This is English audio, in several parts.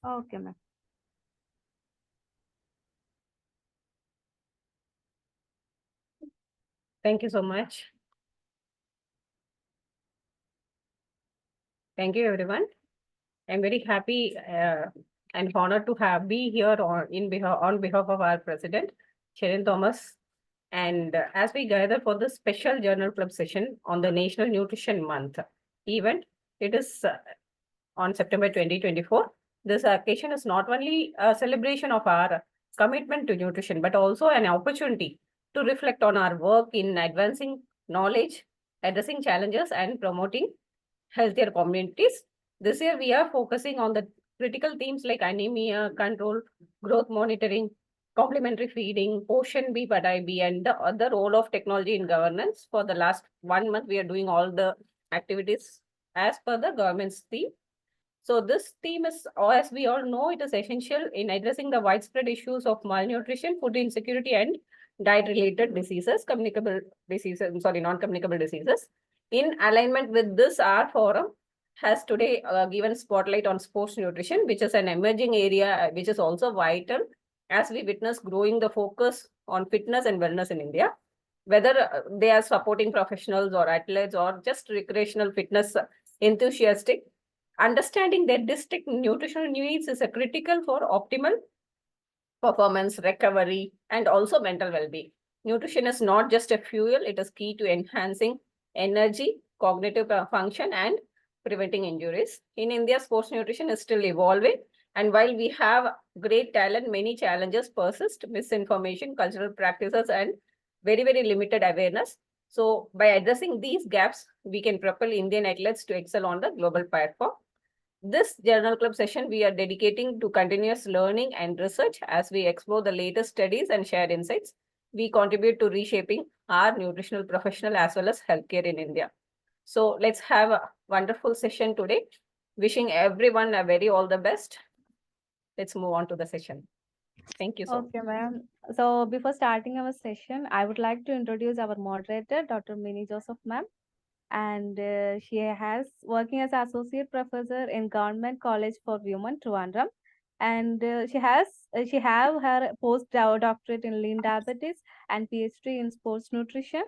Okay, ma'am. Thank you so much. Thank you, everyone. I'm very happy and honored to be here on behalf of our president, Sharon Thomas. And as we gather for the special journal club session on the National Nutrition Month event, it is on September 2024. This occasion is not only a celebration of our commitment to nutrition, but also an opportunity to reflect on our work in advancing knowledge, addressing challenges, and promoting healthier communities. This year, we are focusing on the critical themes like anemia control, growth monitoring, complementary feeding, Portion B, Padai B, and the other role of technology in governance. For the last 1 month, we are doing all the activities as per the government's theme. So this theme is, as we all know, it is essential in addressing the widespread issues of malnutrition, food insecurity, and diet-related diseases, communicable diseases, sorry, non-communicable diseases. In alignment with this, our forum has today given spotlight on sports nutrition, which is an emerging area, which is also vital as we witness growing the focus on fitness and wellness in India. Whether they are supporting professionals or athletes or just recreational fitness enthusiastic, understanding their distinct nutritional needs is a critical for optimal performance, recovery, and also mental well-being. Nutrition is not just a fuel, it is key to enhancing energy, cognitive function, and preventing injuries. In India, sports nutrition is still evolving. And while we have great talent, many challenges persist, misinformation, cultural practices, and very, very limited awareness. So by addressing these gaps, we can propel Indian athletes to excel on the global platform. This journal club session we are dedicating to continuous learning and research as we explore the latest studies and share insights. We contribute to reshaping our nutritional professional as well as healthcare in India. So let's have a wonderful session today. Wishing everyone a very all the best. Let's move on to the session. Thank you so much. Okay, ma'am. So before starting our session, I would like to introduce our moderator, Dr. Mini Joseph, ma'am. And she has working as associate professor in Government College for Women, Trivandrum. And she have her postdoctorate in lean diabetes and PhD in sports nutrition.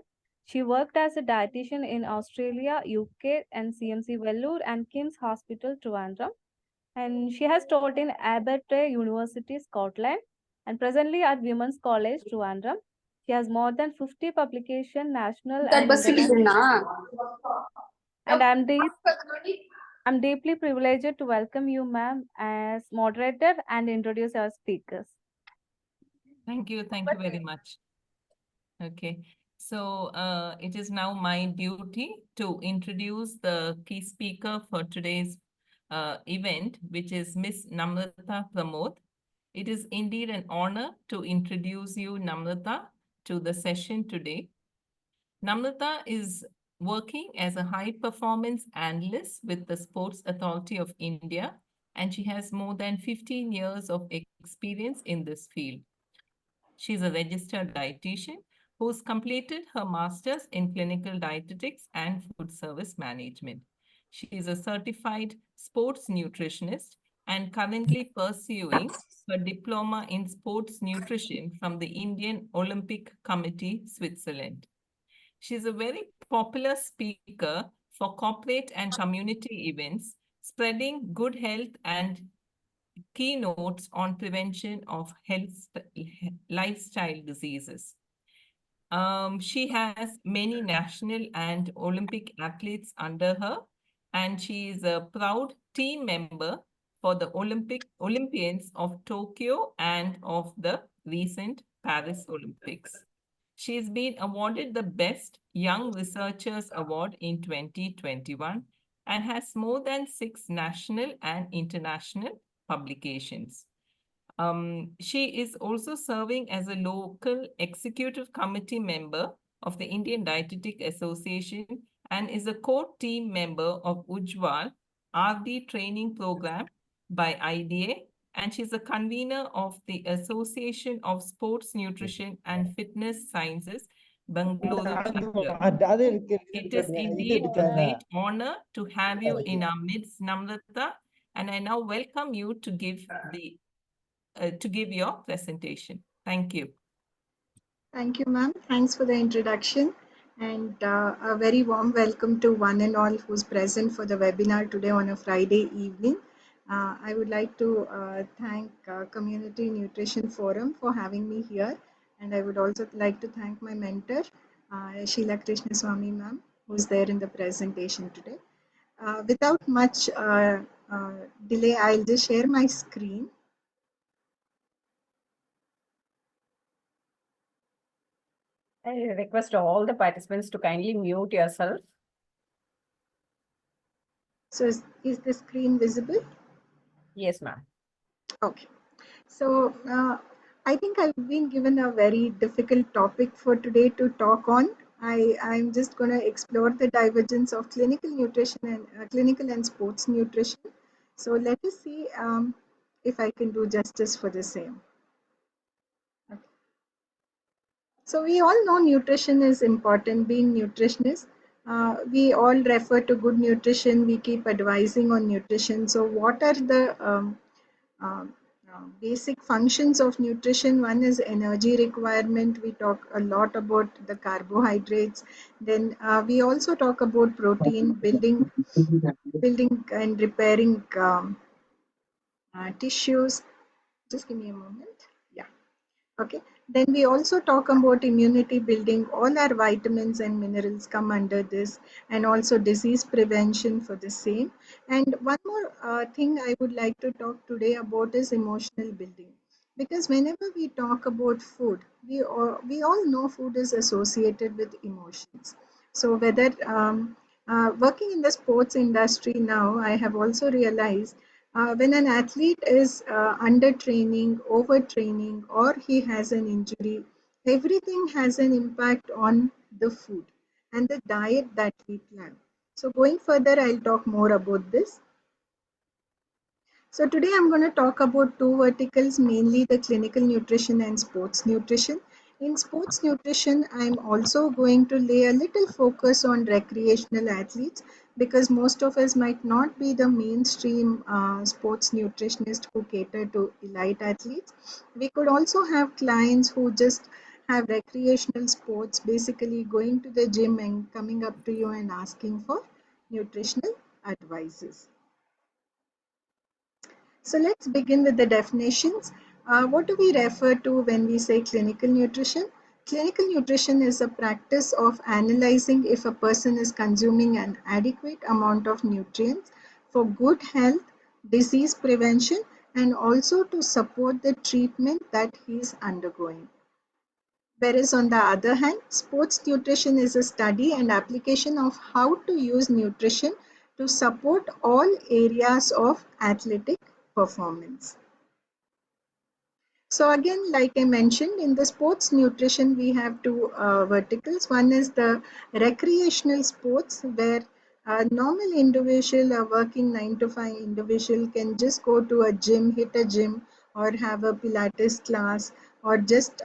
She worked as a dietitian in Australia, UK, and CMC Vellore and King's Hospital, Trivandrum. And she has taught in Aberdeen University, Scotland, and presently at Women's College, Trivandrum. She has more than 50 publication, national and international. And I'm deeply privileged to welcome you, ma'am, as moderator and introduce our speakers. Thank you very much. Okay, so it is now my duty to introduce the key speaker for today's event, which is Miss Namratha Pramod. It is indeed an honor to introduce you, Namratha, to the session today. Namratha is working as a high-performance analyst with the Sports Authority of India, and she has more than 15 years of experience in this field. She's a registered dietitian who's completed her master's in clinical dietetics and food service management. She is a certified sports nutritionist and currently pursuing her diploma in sports nutrition from the Indian Olympic Committee, Switzerland. She's a very popular speaker for corporate and community events, spreading good health and keynotes on prevention of lifestyle diseases. She has many national and Olympic athletes under her, and she is a proud team member for the Olympians of Tokyo and of the recent Paris Olympics. She's been awarded the Best Young Researchers Award in 2021 and has more than 6 national and international publications. She is also serving as a local executive committee member of the Indian Dietetic Association and is a core team member of Ujjwal RD training program by IDA, and she's a convener of the Association of Sports Nutrition and Fitness Sciences, Bangalore chapter. It is indeed a great honor to have you in our midst, Namratha, And I now welcome you to give your presentation. Thank you. Thank you, ma'am. Thanks for the introduction, and a very warm welcome to one and all who's present for the webinar today on a Friday evening. I would like to thank Community Nutrition Forum for having me here, and I would also like to thank my mentor, Sheila Krishnaswamy ma'am, who's there in the presentation today. Without much delay, I'll just share my screen. I request all the participants to kindly mute yourself. So is the screen visible? Yes, ma'am. Okay. So I think I've been given a very difficult topic for today to talk on. I'm just going to explore the divergence of clinical nutrition and clinical and sports nutrition. So let us see if I can do justice for the same. Okay. So we all know nutrition is important. Being nutritionists, we all refer to good nutrition. We keep advising on nutrition. So what are the basic functions of nutrition? One is energy requirement. We talk a lot about the carbohydrates. Then we also talk about protein, building and repairing tissues. Just give me a moment. Yeah. Okay. Then we also talk about immunity building. All our vitamins and minerals come under this, and also disease prevention for the same. And one more thing I would like to talk today about is emotional building. Because whenever we talk about food, we all know food is associated with emotions. So whether working in the sports industry now, I have also realized when an athlete is under training, overtraining, or he has an injury, everything has an impact on the food and the diet that we plan. So going further, I'll talk more about this. So today I'm going to talk about two verticals, mainly the clinical nutrition and sports nutrition. In sports nutrition, I'm also going to lay a little focus on recreational athletes, because most of us might not be the mainstream sports nutritionist who cater to elite athletes. We could also have clients who just have recreational sports, basically going to the gym and coming up to you and asking for nutritional advices. So let's begin with the definitions. What do we refer to when we say clinical nutrition? Clinical nutrition is a practice of analyzing if a person is consuming an adequate amount of nutrients for good health, disease prevention, and also to support the treatment that he is undergoing. Whereas on the other hand, sports nutrition is a study and application of how to use nutrition to support all areas of athletic performance. So again, like I mentioned, in the sports nutrition, we have two verticals. One is the recreational sports, where a normal individual, a working 9 to 5 individual, can just go to a gym, hit a gym, or have a Pilates class, or just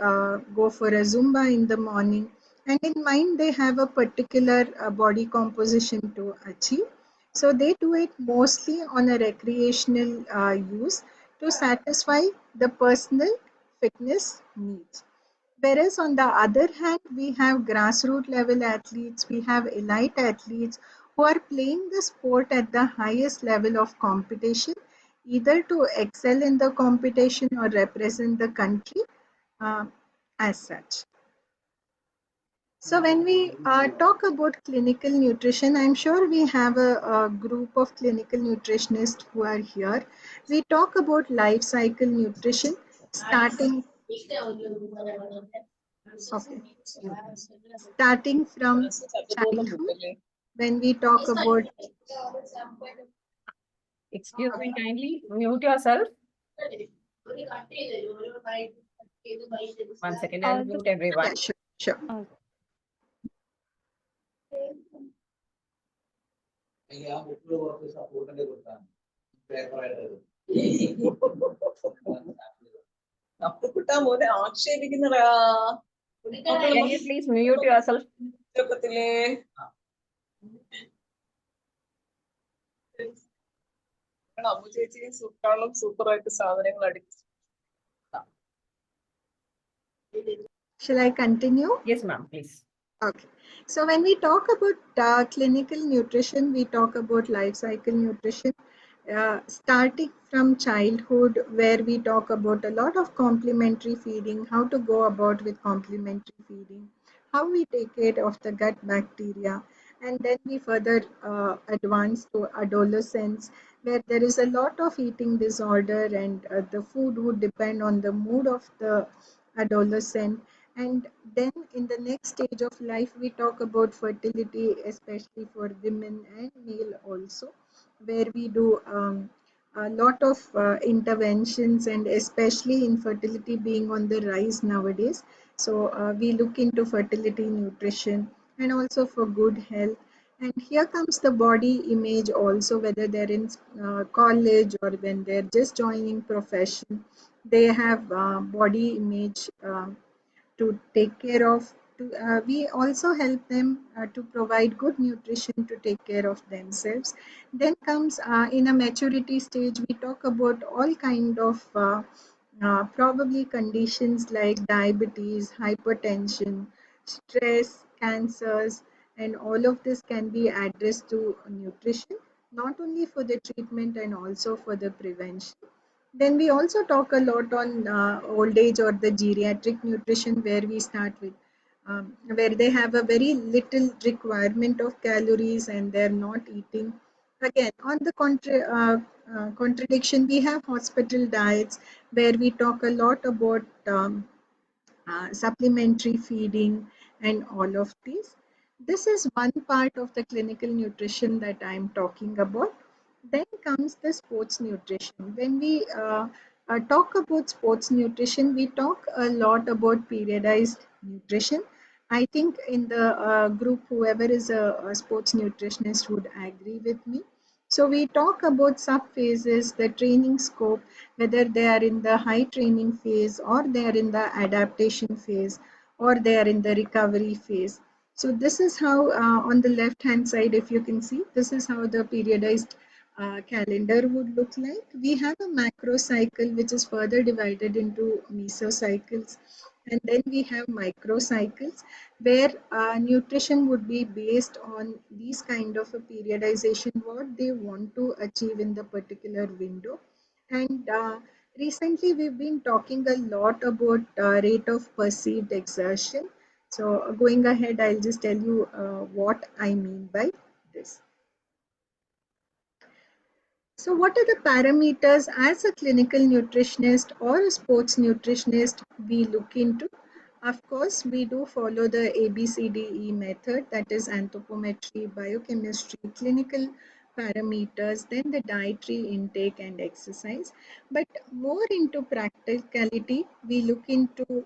go for a Zumba in the morning. And in mind, they have a particular body composition to achieve. So they do it mostly on a recreational use to satisfy the personal fitness needs. Whereas on the other hand, we have grassroots level athletes, we have elite athletes who are playing the sport at the highest level of competition, either to excel in the competition or represent the country as such. So when we talk about clinical nutrition, I'm sure we have a group of clinical nutritionists who are here. We talk about life cycle nutrition starting from childhood. When we talk about Excuse me, kindly mute yourself. 1 second, I'll mute everyone. yeah, sure. Can you please mute yourself? Ammu ചേച്ചിയും സൂപ്പറാണ്, സൂപ്പറായിട്ട് സാധനങ്ങൾ അടിച്ചു. Shall I continue? Yes, ma'am, please. Okay. So when we talk about clinical nutrition, we talk about life cycle nutrition, starting from childhood, where we talk about a lot of complementary feeding, how to go about with complementary feeding, how we take care of the gut bacteria, and then we further advance to adolescence, where there is a lot of eating disorder, and the food would depend on the mood of the adolescent. And then in the next stage of life, we talk about fertility, especially for women and male also, where we do a lot of interventions, and especially infertility being on the rise nowadays. So we look into fertility nutrition and also for good health. And here comes the body image also, whether they're in college or when they're just joining profession, they have body image to take care of. We also help them to provide good nutrition to take care of themselves. Then comes in a maturity stage, we talk about all kind of probably conditions like diabetes, hypertension, stress, cancers, and all of this can be addressed to nutrition, not only for the treatment and also for the prevention. Then we also talk a lot on old age or the geriatric nutrition, where we start with where they have a very little requirement of calories and they're not eating. Again, on the contradiction, we have hospital diets where we talk a lot about supplementary feeding and all of these. This is one part of the clinical nutrition that I'm talking about. Then comes the sports nutrition. When we talk about sports nutrition, we talk a lot about periodized nutrition. I think in the group, whoever is a sports nutritionist would agree with me. So we talk about sub phases, the training scope, whether they are in the high training phase or they are in the adaptation phase or they are in the recovery phase. So this is how on the left hand side, if you can see, this is how the periodized calendar would look like. We have a macro cycle which is further divided into mesocycles, and then we have microcycles where nutrition would be based on these kind of a periodization, what they want to achieve in the particular window. And recently we've been talking a lot about rate of perceived exertion. So going ahead, I'll just tell you what I mean by this. So what are the parameters as a clinical nutritionist or a sports nutritionist we look into? Of course, we do follow the ABCDE method, that is anthropometry, biochemistry, clinical parameters, then the dietary intake and exercise. But more into practicality, we look into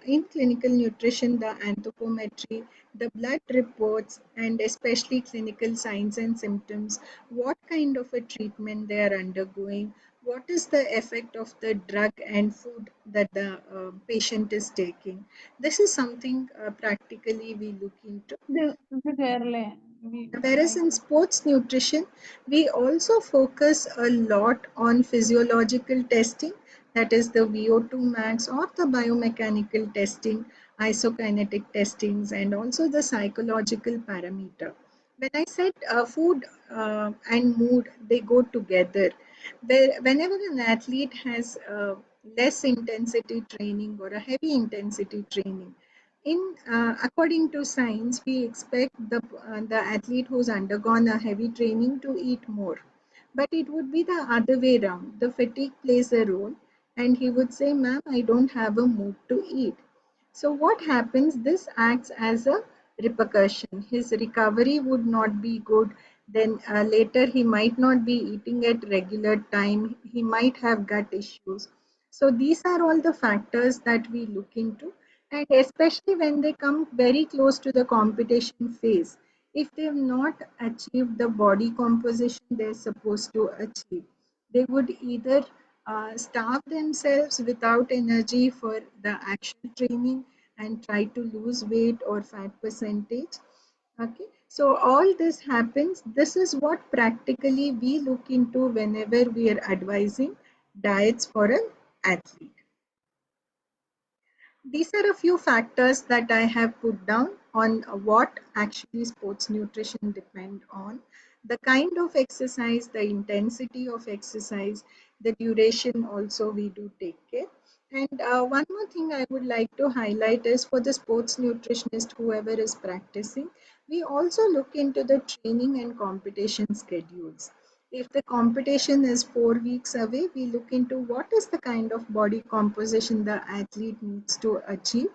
in clinical nutrition, the anthropometry, the blood reports, and especially clinical signs and symptoms, what kind of a treatment they are undergoing, what is the effect of the drug and food that the patient is taking. This is something practically we look into. Whereas in sports nutrition, we also focus a lot on physiological testing, that is the VO2 max or the biomechanical testing, isokinetic testings, and also the psychological parameter. When I said food and mood, they go together. Whenever an athlete has less intensity training or a heavy intensity training, in according to science, we expect the athlete who's undergone a heavy training to eat more. But it would be the other way around. The fatigue plays a role, and he would say, "Ma'am, I don't have a mood to eat." So what happens? This acts as a repercussion. His recovery would not be good. Then later he might not be eating at regular time. He might have gut issues. So these are all the factors that we look into, and especially when they come very close to the competition phase. If they have not achieved the body composition they're supposed to achieve, they would either starve themselves without energy for the actual training and try to lose weight or fat percentage. Okay, So all this happens. This is what practically we look into whenever we are advising diets for an athlete. These are a few factors that I have put down on what actually sports nutrition depend on. The kind of exercise, the intensity of exercise, the duration also we do take care. And one more thing I would like to highlight is for the sports nutritionist, whoever is practicing, we also look into the training and competition schedules. If the competition is 4 weeks away, we look into what is the kind of body composition the athlete needs to achieve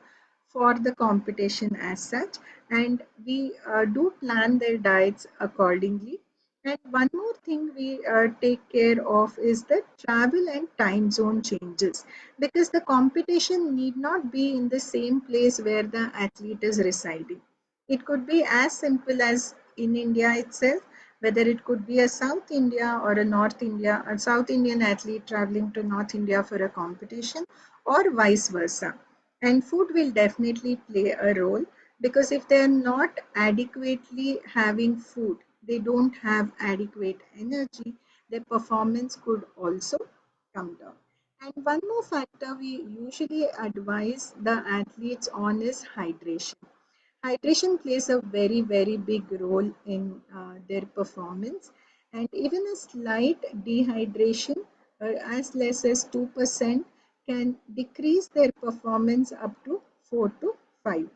for the competition as such, and we do plan their diets accordingly. And one more thing we take care of is the travel and time zone changes, because the competition need not be in the same place where the athlete is residing. It could be as simple as in India itself, whether it could be a South India or a North India, a South Indian athlete traveling to North India for a competition, or vice versa. And food will definitely play a role, because if they are not adequately having food, they don't have adequate energy, their performance could also come down. And one more factor we usually advise the athletes on is hydration. Hydration plays a very, very big role in their performance, and even a slight dehydration, as less as 2%, can decrease their performance up to 4 to 5%.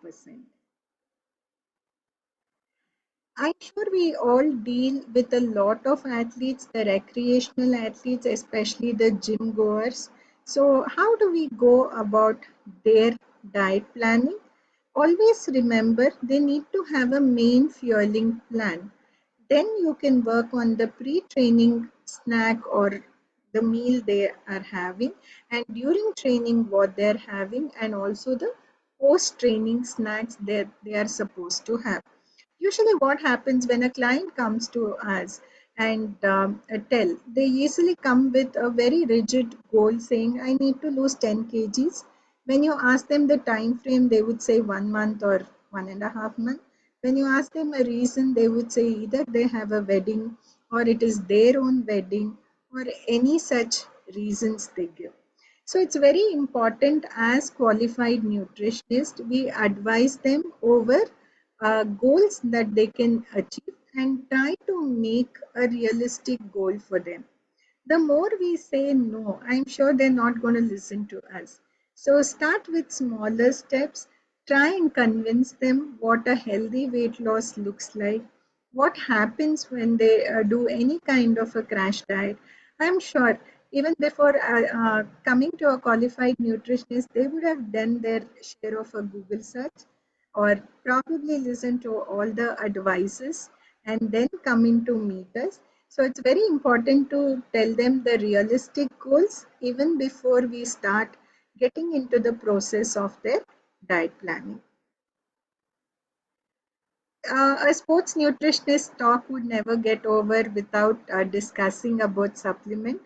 I'm sure we all deal with a lot of athletes, the recreational athletes, especially the gym goers. So, how do we go about their diet planning? Always remember they need to have a main fueling plan. Then you can work on the pre-training snack or the meal they are having, and during training what they're having, and also the post-training snacks that they are supposed to have. Usually what happens when a client comes to us and tell, they usually come with a very rigid goal saying, I need to lose 10 kgs. When you ask them the time frame, they would say 1 month or 1.5 months. When you ask them a reason, they would say either they have a wedding or it is their own wedding or any such reasons they give. So it's very important as qualified nutritionists, we advise them over goals that they can achieve and try to make a realistic goal for them. The more we say no, I'm sure they're not going to listen to us. So start with smaller steps. Try and convince them what a healthy weight loss looks like, what happens when they do any kind of a crash diet. I'm sure even before coming to a qualified nutritionist, they would have done their share of a Google search or probably listen to all the advices and then coming to meet us. So it's very important to tell them the realistic goals even before we start getting into the process of their diet planning. A sports nutritionist talk would never get over without discussing about supplement,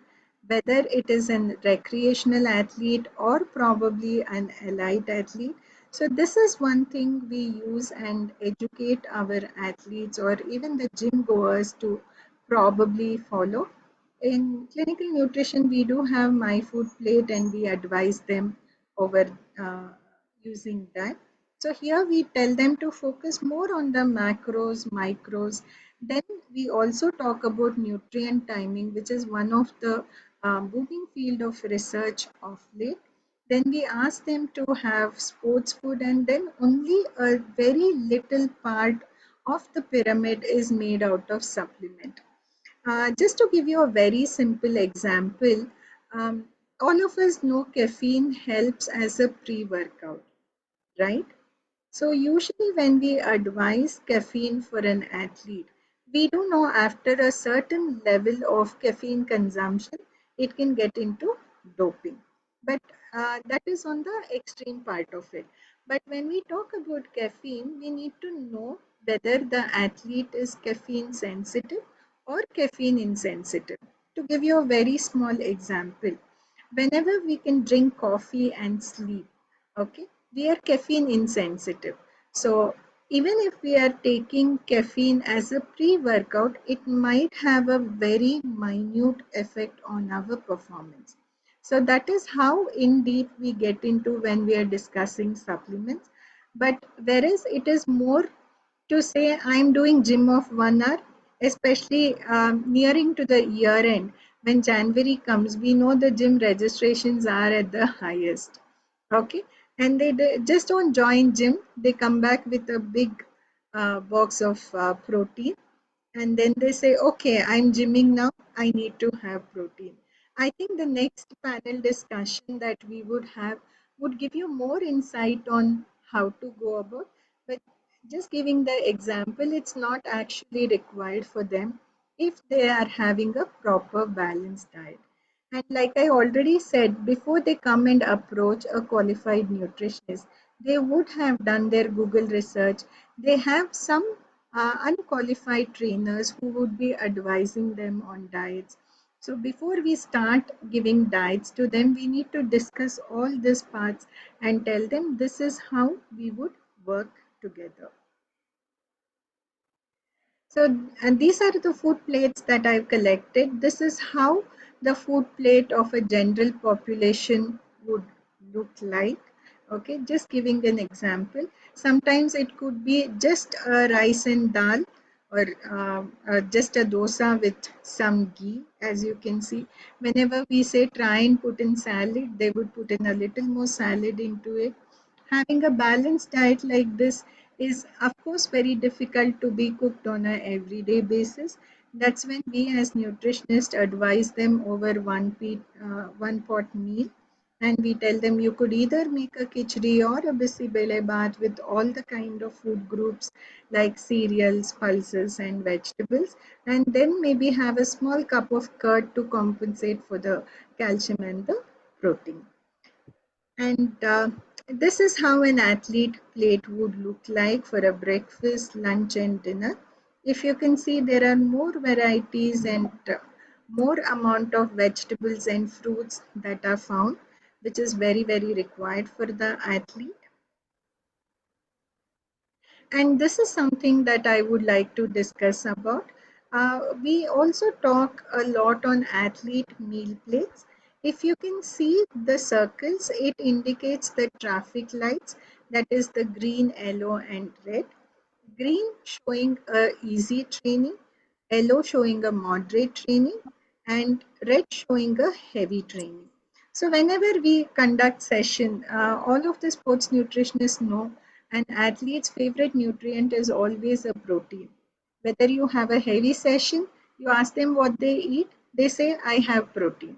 whether it is an recreational athlete or probably an elite athlete. So this is one thing we use and educate our athletes or even the gym goers to probably follow. In clinical nutrition, we do have my food plate and we advise them over using that. So here we tell them to focus more on the macros, micros. Then we also talk about nutrient timing, which is one of the booming field of research of late. Then we ask them to have sports food, and then only a very little part of the pyramid is made out of supplement. Just to give you a very simple example, um, all of us know caffeine helps as a pre-workout, right? So usually when we advise caffeine for an athlete, we do know after a certain level of caffeine consumption, it can get into doping. But that is on the extreme part of it. But when we talk about caffeine, we need to know whether the athlete is caffeine sensitive or caffeine insensitive. To give you a very small example, whenever we can drink coffee and sleep, okay, we are caffeine insensitive. So Even if we are taking caffeine as a pre-workout, it might have a very minute effect on our performance. So that is how in deep we get into when we are discussing supplements. But whereas it is more to say I'm doing gym of 1 hour, especially nearing to the year end, when January comes, we know the gym registrations are at the highest. Okay, and they just don't join gym, they come back with a big box of protein, and then they say, okay, I'm gymming now, I need to have protein. I think the next panel discussion that we would have would give you more insight on how to go about, but just giving the example, it's not actually required for them if they are having a proper balanced diet. And like I already said, before they come and approach a qualified nutritionist, they would have done their Google research. They have some unqualified trainers who would be advising them on diets. So before we start giving diets to them, we need to discuss all these parts and tell them this is how we would work together. So, and these are the food plates that I've collected. This is how the food plate of a general population would look like. Okay, just giving an example. Sometimes it could be just a rice and dal, or just a dosa with some ghee. As you can see, whenever we say try and put in salad, they would put in a little more salad into it. Having a balanced diet like this is of course very difficult to be cooked on a everyday basis. That's when we as nutritionists advise them over one pot meal, and we tell them you could either make a khichdi or a bisi bele bath with all the kind of food groups like cereals, pulses and vegetables, and then maybe have a small cup of curd to compensate for the calcium and the protein. And this is how an athlete plate would look like for a breakfast, lunch, and dinner. If you can see, there are more varieties and more amount of vegetables and fruits that are found, which is very, very required for the athlete. And this is something that I would like to discuss about. We also talk a lot on athlete meal plates. If you can see the circles, it indicates the traffic lights, that is the green, yellow, and red. Green showing a easy training, yellow showing a moderate training, and red showing a heavy training. So whenever we conduct session, all of the sports nutritionists know an athlete's favorite nutrient is always a protein. Whether you have a heavy session, you ask them what they eat, they say, I have protein.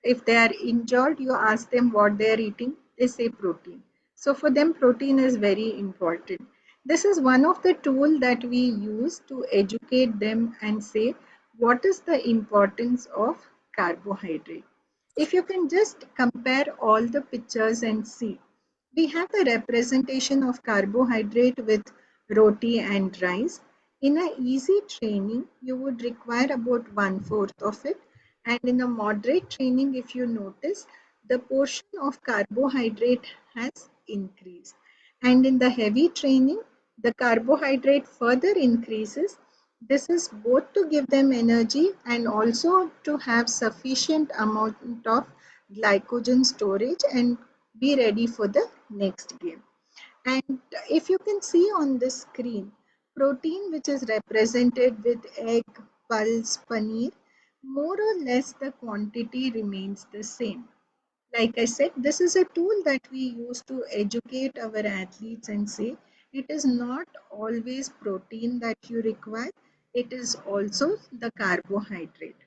If they are injured, you ask them what they are eating, they say protein. So for them, protein is very important. This is one of the tools that we use to educate them and say, what is the importance of carbohydrate? If you can just compare all the pictures and see, we have a representation of carbohydrate with roti and rice. In a easy training, you would require about 1/4 of it. And in a moderate training, if you notice, the portion of carbohydrate has increased. And in the heavy training, the carbohydrate further increases. This is both to give them energy and also to have sufficient amount of glycogen storage and be ready for the next game. And if you can see on the screen, protein which is represented with egg, pulse, paneer, more or less the quantity remains the same. Like I said, this is a tool that we use to educate our athletes and say it is not always protein that you require, it is also the carbohydrate.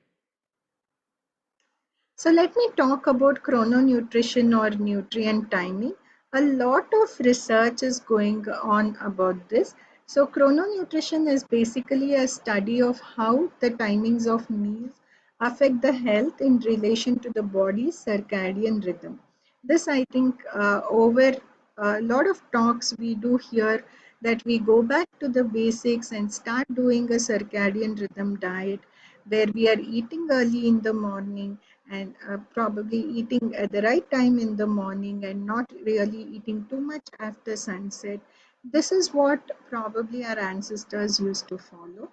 So let me talk about chrononutrition or nutrient timing. A lot of research is going on about this. So chrononutrition is basically a study of how the timings of meals affect the health in relation to the body's circadian rhythm. This I think over a lot of talks we do here that we go back to the basics and start doing a circadian rhythm diet where we are eating early in the morning and probably eating at the right time in the morning and not really eating too much after sunset. This is what probably our ancestors used to follow.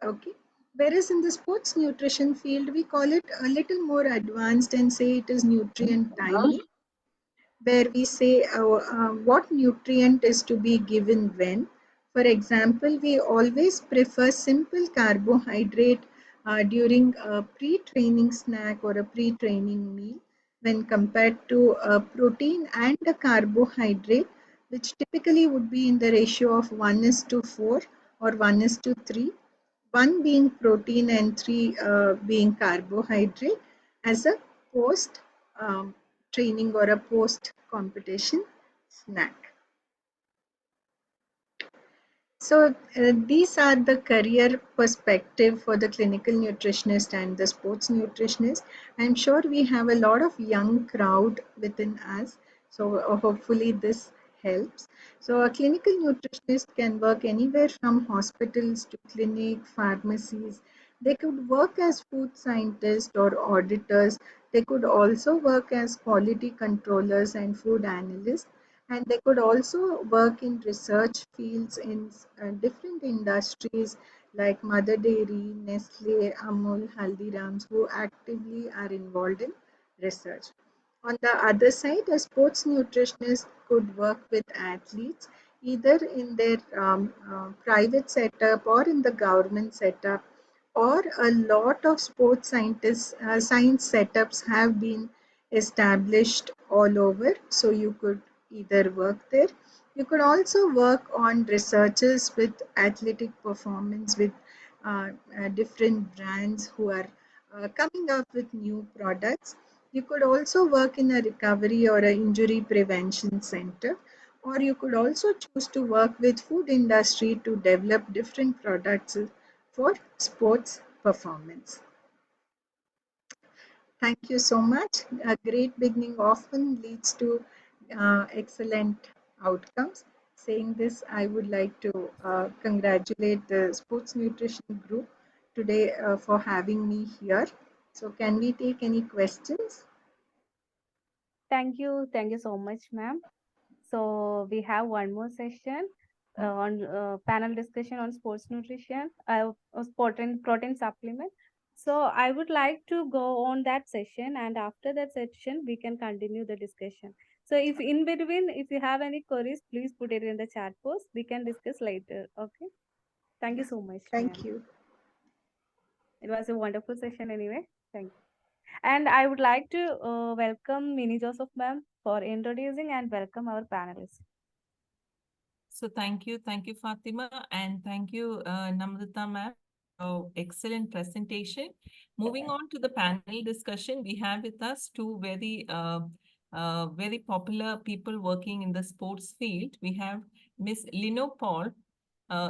Okay. Whereas in the sports nutrition field, we call it a little more advanced and say it is nutrient timing, where we say what nutrient is to be given when. For example, we always prefer simple carbohydrate during a pre-training snack or a pre-training meal when compared to a protein and a carbohydrate, which typically would be in the ratio of 1:4 or 1:3, 1 being protein and 3 being carbohydrate as a post training or a post competition snack. So these are the career perspective for the clinical nutritionist and the sports nutritionist. I'm sure we have a lot of young crowd within us. So hopefully this helps. So a clinical nutritionist can work anywhere from hospitals to clinic, pharmacies. They could work as food scientists or auditors. They could also work as quality controllers and food analysts, and they could also work in research fields in different industries like Mother Dairy, Nestle, Amul, Haldirams, who actively are involved in research. On the other side, a sports nutritionist could work with athletes either in their private setup or in the government setup, or a lot of sports science setups have been established all over, so you could either work there. You could also work on researches with athletic performance with different brands who are coming up with new products. You could also work in a recovery or an injury prevention center, or you could also choose to work with food industry to develop different products for sports performance. Thank you so much. A great beginning often leads to excellent outcomes. Saying this, I would like to congratulate the sports nutrition group today for having me here. So can we take any questions? Thank you. Thank you so much, ma'am. So we have one more session on panel discussion on sports nutrition, protein supplement. So I would like to go on that session, and after that session, we can continue the discussion. So if in between, if you have any queries, please put it in the chat post. We can discuss later. Okay. Thank you so much, Thank ma'am. you. It was a wonderful session anyway. Thank you. And I would like to welcome Mini Joseph ma'am for introducing and welcome our panelists. So thank you, Fatima, and thank you, Namratha ma'am. Oh, excellent presentation. Moving on to the panel discussion, we have with us two very popular people working in the sports field. We have Miss Lino Paul.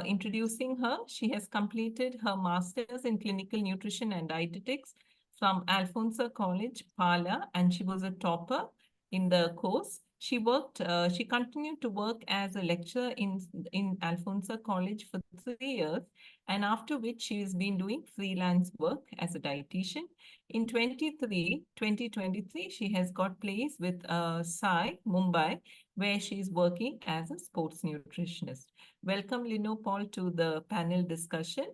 Introducing her, she has completed her master's in clinical nutrition and dietetics from Alfonso College, Pala, and she was a topper in the course. She continued to work as a lecturer in Alfonso College for 3 years, and after which she has been doing freelance work as a dietitian. In 2023, she has got placed with Sai, Mumbai, where she is working as a sports nutritionist. Welcome, Lino Paul, to the panel discussion.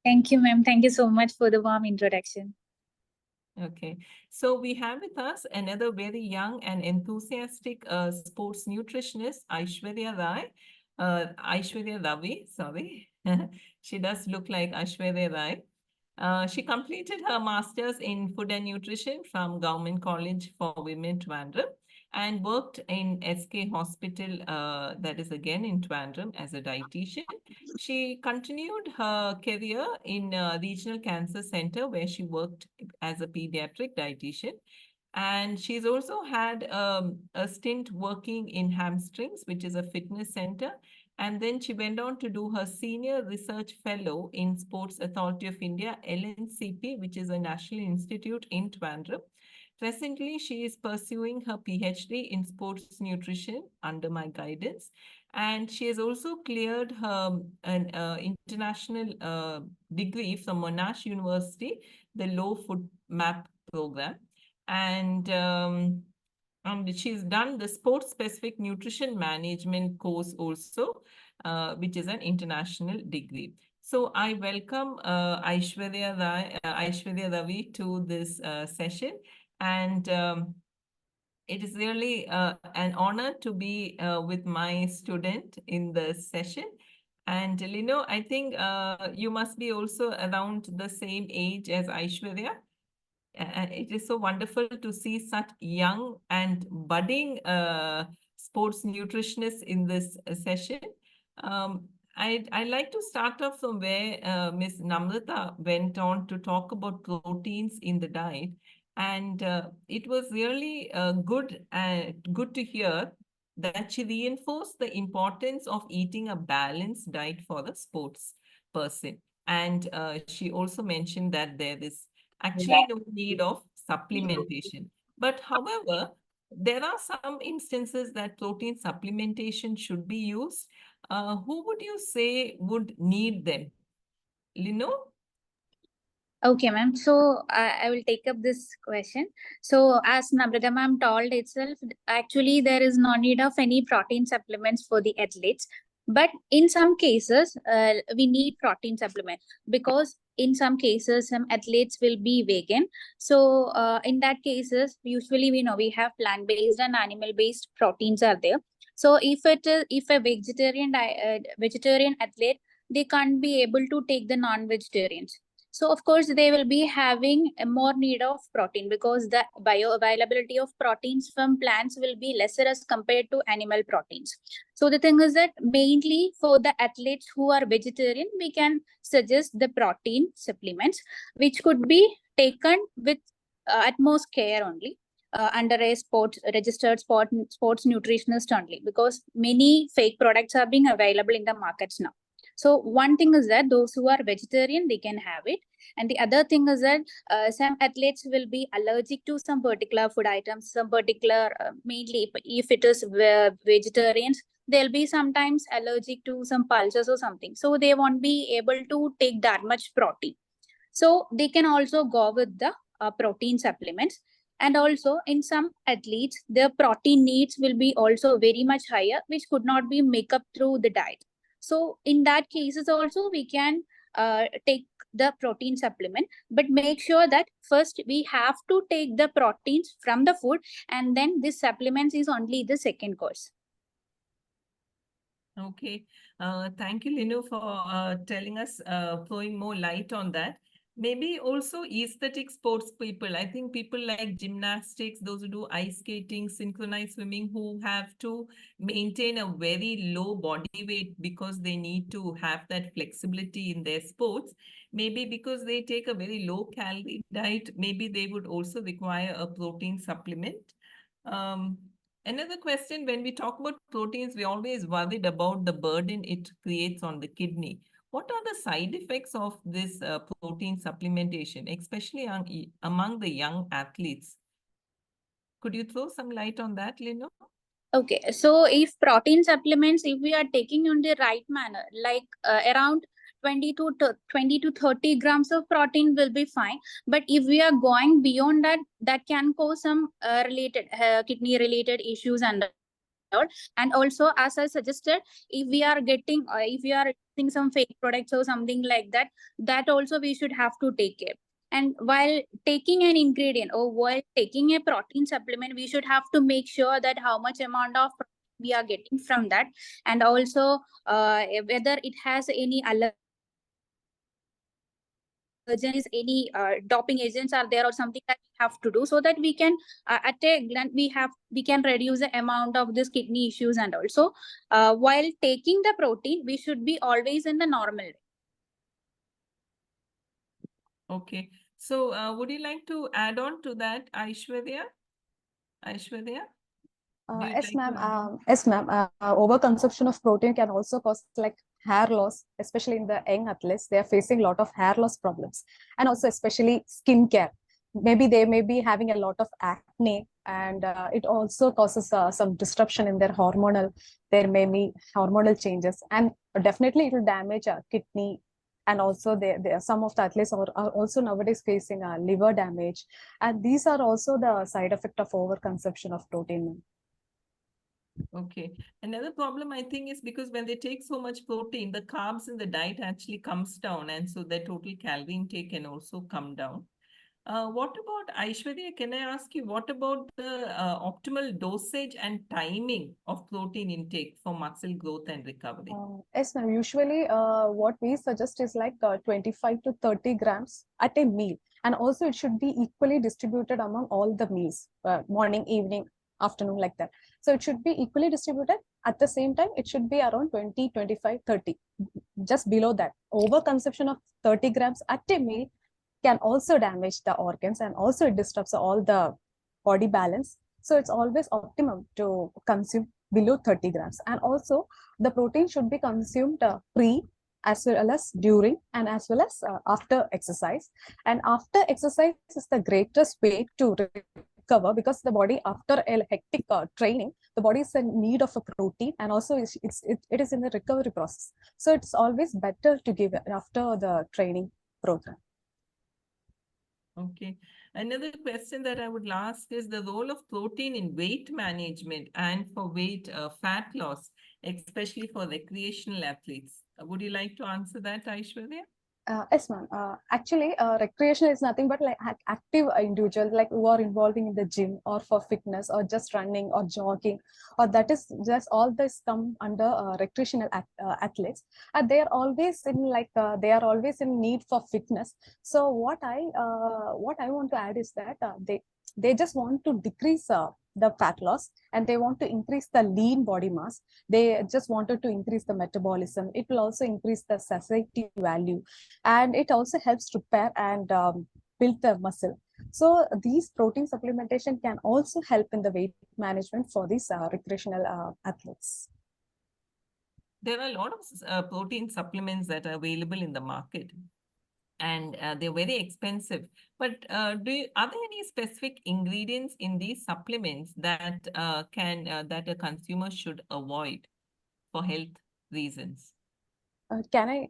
Thank you, ma'am. Thank you so much for the warm introduction. Okay, so we have with us another very young and enthusiastic sports nutritionist, Aishwarya Ravi, sorry. She does look like Aishwarya Rai. She completed her master's in food and nutrition from Government College for Women, Trivandrum, and worked in SK Hospital, that is again in Trivandrum, as a dietitian. She continued her career in Regional Cancer Center, where she worked as a pediatric dietitian. And she's also had a stint working in Hamstrings, which is a fitness center. And then she went on to do her senior research fellow in Sports Authority of India, LNCP, which is a national institute in Trivandrum. Presently, she is pursuing her PhD in sports nutrition under my guidance. And she has also cleared her international degree from Monash University, the Low Food Map program. And And she's done the sports specific nutrition management course also, which is an international degree. So I welcome Aishwarya Ravi to this session, and it is really an honor to be with my student in the session. And Lino, I think you must be also around the same age as Aishwarya. And it is so wonderful to see such young and budding sports nutritionists in this session. I'd like to start off from where Ms. Namratha went on to talk about proteins in the diet. And it was really good to hear that she reinforced the importance of eating a balanced diet for the sports person. And she also mentioned that there is actually no need of supplementation. But however, there are some instances that protein supplementation should be used. Who would you say would need them? Lino? Okay, ma'am. So I will take up this question. So as Namratha ma'am told itself, actually there is no need of any protein supplements for the athletes. But in some cases, we need protein supplement because in some cases, some athletes will be vegan. So in that cases, usually we know we have plant-based and animal-based proteins are there. So if a vegetarian athlete, they can't be able to take the non-vegetarians. So of course they will be having a more need of protein because the bioavailability of proteins from plants will be lesser as compared to animal proteins. So the thing is that mainly for the athletes who are vegetarian, we can suggest the protein supplements, which could be taken with utmost care only. Under a registered sports nutritionist only, because many fake products are being available in the markets now. So one thing is that those who are vegetarian, they can have it. And the other thing is that some athletes will be allergic to some particular food items, some particular, mainly if it is vegetarians, they'll be sometimes allergic to some pulses or something. So they won't be able to take that much protein. So they can also go with the protein supplements. And also in some athletes, their protein needs will be also very much higher, which could not be make up through the diet. So in that cases also we can take the protein supplement, but make sure that first we have to take the proteins from the food, and then this supplements is only the second course. Okay. Thank you, Lino, for telling us, throwing more light on that. Maybe also aesthetic sports people. I think people like gymnastics, those who do ice skating, synchronized swimming, who have to maintain a very low body weight because they need to have that flexibility in their sports. Maybe because they take a very low calorie diet, maybe they would also require a protein supplement. Another question, when we talk about proteins, we always worried about the burden it creates on the kidney. What are the side effects of this protein supplementation, especially among the young athletes? Could you throw some light on that, Lino? Okay, so if protein supplements, if we are taking in the right manner, like around 20 to 30 grams of protein will be fine. But if we are going beyond that, that can cause some kidney related issues and all. And also, as I suggested, if we are using some fake products or something like that, that also we should have to take care. And while taking an ingredient or while taking a protein supplement, we should have to make sure that how much amount of protein we are getting from that, and also whether it has any allergens, any doping agents are there or something that we have to do, so that we can at a glance we can reduce the amount of this kidney issues. And also while taking the protein, we should be always in the normal way. Okay. So would you like to add on to that, Aishwarya? Aishwarya? Yes, ma'am. Yes, ma'am. Overconsumption of protein can also cause like hair loss, especially in the young athletes. They are facing a lot of hair loss problems, and also especially skin care. Maybe they may be having a lot of acne, and it also causes some disruption in their hormonal. There may be hormonal changes, and definitely it will damage kidney And also some of the athletes are also nowadays facing liver damage. And these are also the side effect of overconsumption of protein. Okay. Another problem I think is because when they take so much protein, the carbs in the diet actually comes down, and so their total calorie intake can also come down. What about Aishwarya? Can I ask you, what about the optimal dosage and timing of protein intake for muscle growth and recovery? Yes, ma'am. Usually, what we suggest is like 25 to 30 grams at a meal. And also, it should be equally distributed among all the meals, morning, evening, afternoon, like that. So, it should be equally distributed. At the same time, it should be around 20, 25, 30, just below that. Overconsumption of 30 grams at a meal can also damage the organs, and also it disrupts all the body balance. So it's always optimum to consume below 30 grams. And also the protein should be consumed pre as well as during and as well as after exercise. And after exercise is the greatest way to recover, because the body after a hectic training, the body is in need of a protein, and also it is in the recovery process. So it's always better to give it after the training program. Okay. Another question that I would ask is the role of protein in weight management and for weight fat loss, especially for recreational athletes. Would you like to answer that, Aishwarya? Yes, ma'am. Actually, recreation is nothing but like active individuals, like who are involving in the gym or for fitness or just running or jogging, or that is just all this come under recreational athletes. And they are always in they are always in need for fitness. So what I want to add is that they just want to decrease the fat loss, and they want to increase the lean body mass. They just wanted to increase the metabolism. It will also increase the satiety value, and it also helps repair and build the muscle. So these protein supplementation can also help in the weight management for these recreational athletes. There are a lot of protein supplements that are available in the market, and they're very expensive. But are there any specific ingredients in these supplements that that a consumer should avoid for health reasons? Can I,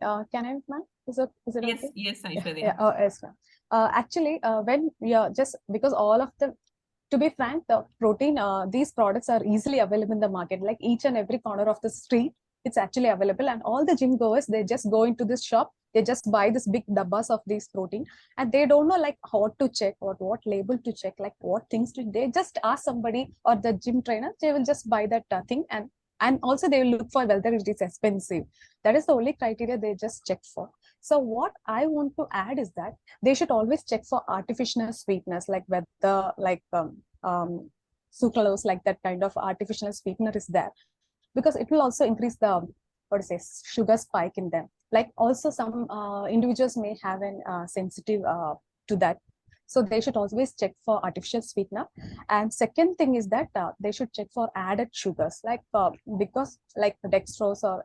ma'am? Is it Yes, okay? yes, Aishwarya. Yeah, yes, ma'am. Actually, when we are just because all of them, to be frank, the protein, these products are easily available in the market, like each and every corner of the street, it's actually available. And all the gym goers, they just go into this shop, they just buy this big dabbas of these protein, and they don't know like how to check or what label to check, like what things to, they just ask somebody or the gym trainer, they will just buy that thing, and also they will look for whether it is expensive. That is the only criteria they just check for. So what I want to add is that they should always check for artificial sweetness, like whether sucralose, like that kind of artificial sweetener is there, because it will also increase the sugar spike in them. Like also some individuals may have an sensitive to that, so they should always check for artificial sweetener. And second thing is that they should check for added sugars, like because like dextrose or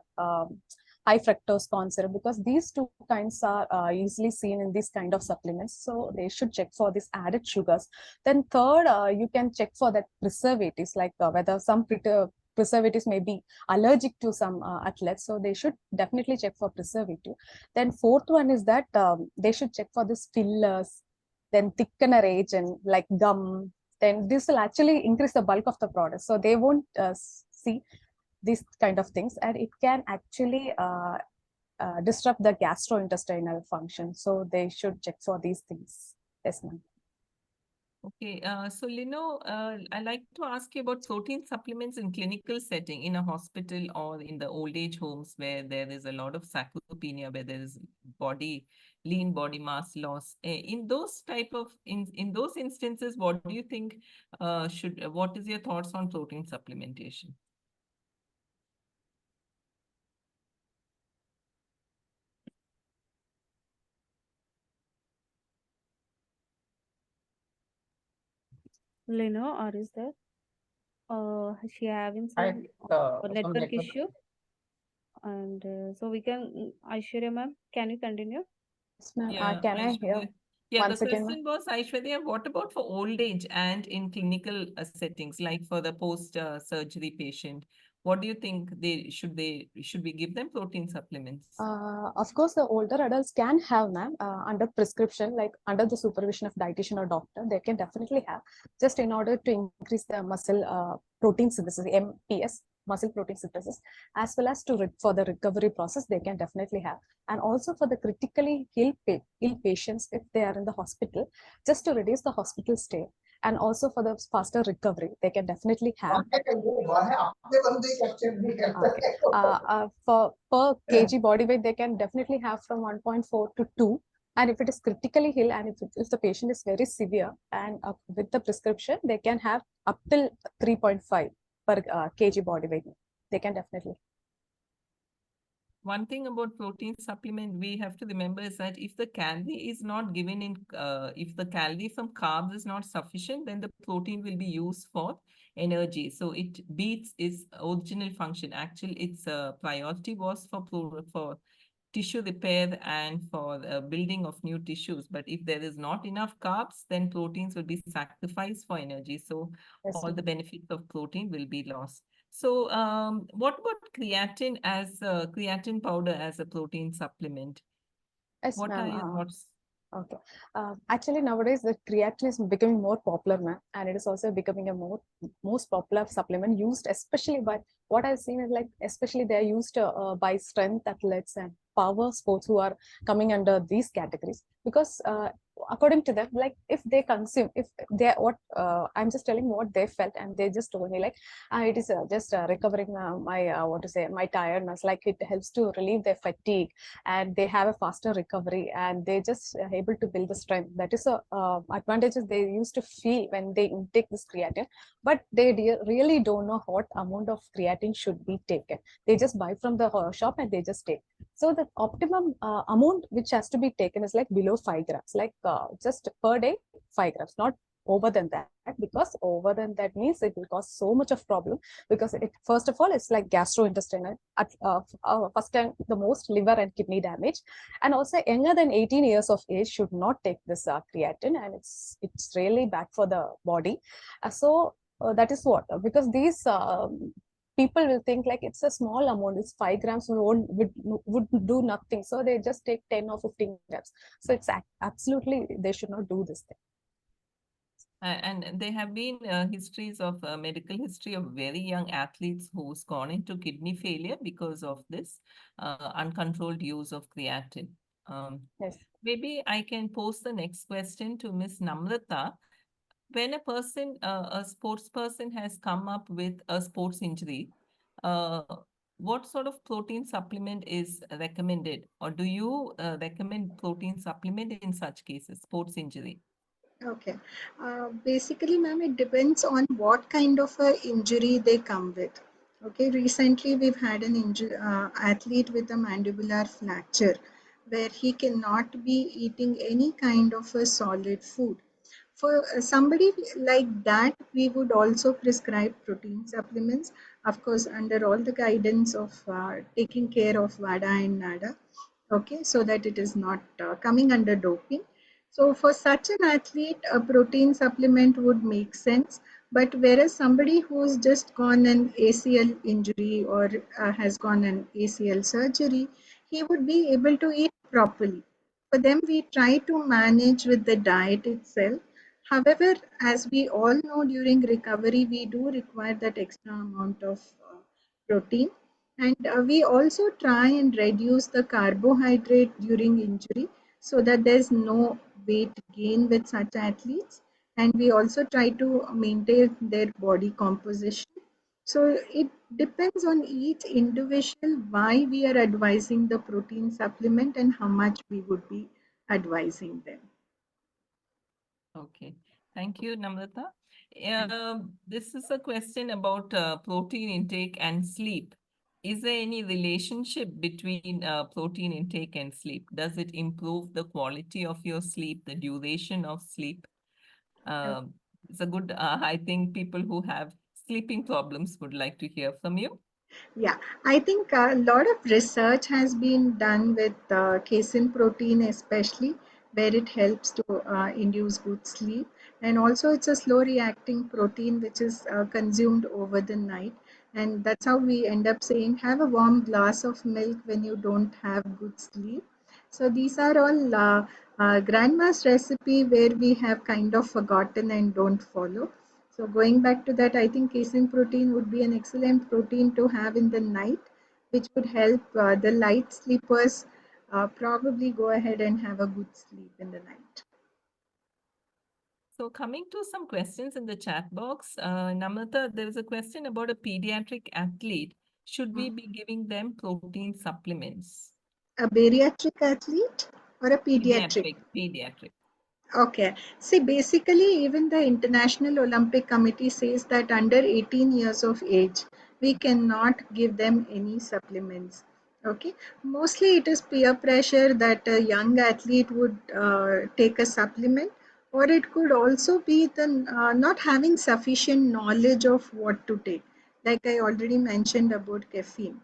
high fructose corn syrup, because these two kinds are easily seen in these kind of supplements. So they should check for these added sugars. Then third, you can check for that preservatives, like whether some preservatives may be allergic to some athletes, so they should definitely check for preservative. Then fourth one is that they should check for this fillers, then thickener agent like gum. Then this will actually increase the bulk of the product, so they won't see these kind of things, and it can actually disrupt the gastrointestinal function. So they should check for these things. Yes, ma'am. Okay, so Lino, I'd like to ask you about protein supplements in clinical setting, in a hospital or in the old age homes where there is a lot of sarcopenia, where there is lean body mass loss. In those in those instances, what do you think what is your thoughts on protein supplementation? Lino, or is there? Is she having some some network network. issue? And so we can, Aishwarya ma'am, can you continue? Yes, ma'am. Yeah, Can I hear yeah, the once again, question was, Aishwarya, what about for old age and in clinical settings, like for the post-surgery patient? what do you think should we give them protein supplements? Of course, the older adults can have, ma'am, under prescription, like under the supervision of dietitian or doctor, they can definitely have, just in order to increase the muscle protein synthesis, MPS, muscle protein synthesis, as well as for the recovery process, they can definitely have. And also for the critically ill patients, if they are in the hospital, just to reduce the hospital stay, and also for the faster recovery, they can definitely have. For per kg body weight, they can definitely have from 1.4 to 2. And if it is critically ill and if the patient is very severe, and with the prescription, they can have up till 3.5 per kg body weight. They can definitely. One thing about protein supplement we have to remember is that if the calorie is not given in, if the calorie from carbs is not sufficient, then the protein will be used for energy. So it beats its original function. Actually, its priority was for tissue repair and for building of new tissues. But if there is not enough carbs, then proteins will be sacrificed for energy. So all the benefits of protein will be lost. So what about creatine powder as a protein supplement? Yes, What are your thoughts? Okay. Actually, nowadays the creatine is becoming more popular, ma'am, and it is also becoming a most popular supplement used, especially by what I've seen is like, especially they are used by strength athletes and power sports who are coming under these categories, because according to them, like if they consume, if they I'm just telling what they felt, and they just told me like it is just recovering my tiredness, like it helps to relieve their fatigue, and they have a faster recovery, and they just able to build the strength. That is a advantages they used to feel when they intake this creatine, but they really don't know what amount of creatine should be taken. They just buy from the shop and they just take. So the optimum amount which has to be taken is like below 5 grams, like just per day 5 grams, not over than that, because over than that means it will cause so much of problem, because it, first of all, it's like gastrointestinal, first and the most liver and kidney damage, and also younger than 18 years of age should not take this creatine, and it's really bad for the body. So that is what, because these people will think like it's a small amount, it's 5 grams would do nothing, so they just take 10 or 15 grams. So it's absolutely, they should not do this thing. And there have been histories of medical history of very young athletes who's gone into kidney failure because of this uncontrolled use of creatine. Yes. Maybe I can pose the next question to Ms. Namratha. When a person, a sports person has come up with a sports injury, what sort of protein supplement is recommended? Or do you recommend protein supplement in such cases, sports injury? Okay. Basically, ma'am, it depends on what kind of a injury they come with. Okay. Recently, we've had an athlete with a mandibular fracture where he cannot be eating any kind of a solid food. For somebody like that, we would also prescribe protein supplements, of course, under all the guidance of taking care of WADA and NADA. Okay, so that it is not coming under doping. So for such an athlete, a protein supplement would make sense. But whereas somebody who's just gone an ACL injury or has gone an ACL surgery, he would be able to eat properly. For them, we try to manage with the diet itself. However, as we all know, during recovery, we do require that extra amount of protein. And we also try and reduce the carbohydrate during injury so that there's no weight gain with such athletes. And we also try to maintain their body composition. So it depends on each individual why we are advising the protein supplement and how much we would be advising them. Okay, thank you, Namrata. This is a question about protein intake and sleep. Is there any relationship between protein intake and sleep? Does it improve the quality of your sleep, the duration of sleep? It's a good, I think people who have sleeping problems would like to hear from you. Yeah, I think a lot of research has been done with casein protein, especially where it helps to induce good sleep. And also it's a slow reacting protein which is consumed over the night. And that's how we end up saying, have a warm glass of milk when you don't have good sleep. So these are all grandma's recipe where we have kind of forgotten and don't follow. So going back to that, I think casein protein would be an excellent protein to have in the night, which would help the light sleepers probably go ahead and have a good sleep in the night. So coming to some questions in the chat box, Namratha, there is a question about a pediatric athlete. Should we be giving them protein supplements? A bariatric athlete or a pediatric? Pediatric. Okay. See, basically, even the International Olympic Committee says that under 18 years of age, we cannot give them any supplements. Okay. Mostly it is peer pressure that a young athlete would take a supplement, or it could also be the not having sufficient knowledge of what to take. Like I already mentioned about caffeine.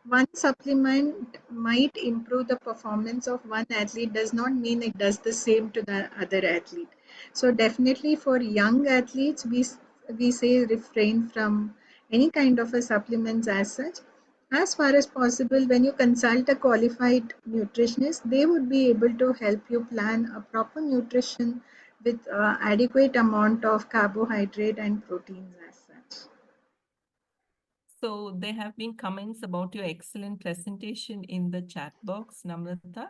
One supplement might improve the performance of one athlete does not mean it does the same to the other athlete. So definitely for young athletes, we say refrain from any kind of a supplements as such. As far as possible, when you consult a qualified nutritionist, they would be able to help you plan a proper nutrition with adequate amount of carbohydrate and proteins as such. So there have been comments about your excellent presentation in the chat box, Namratha.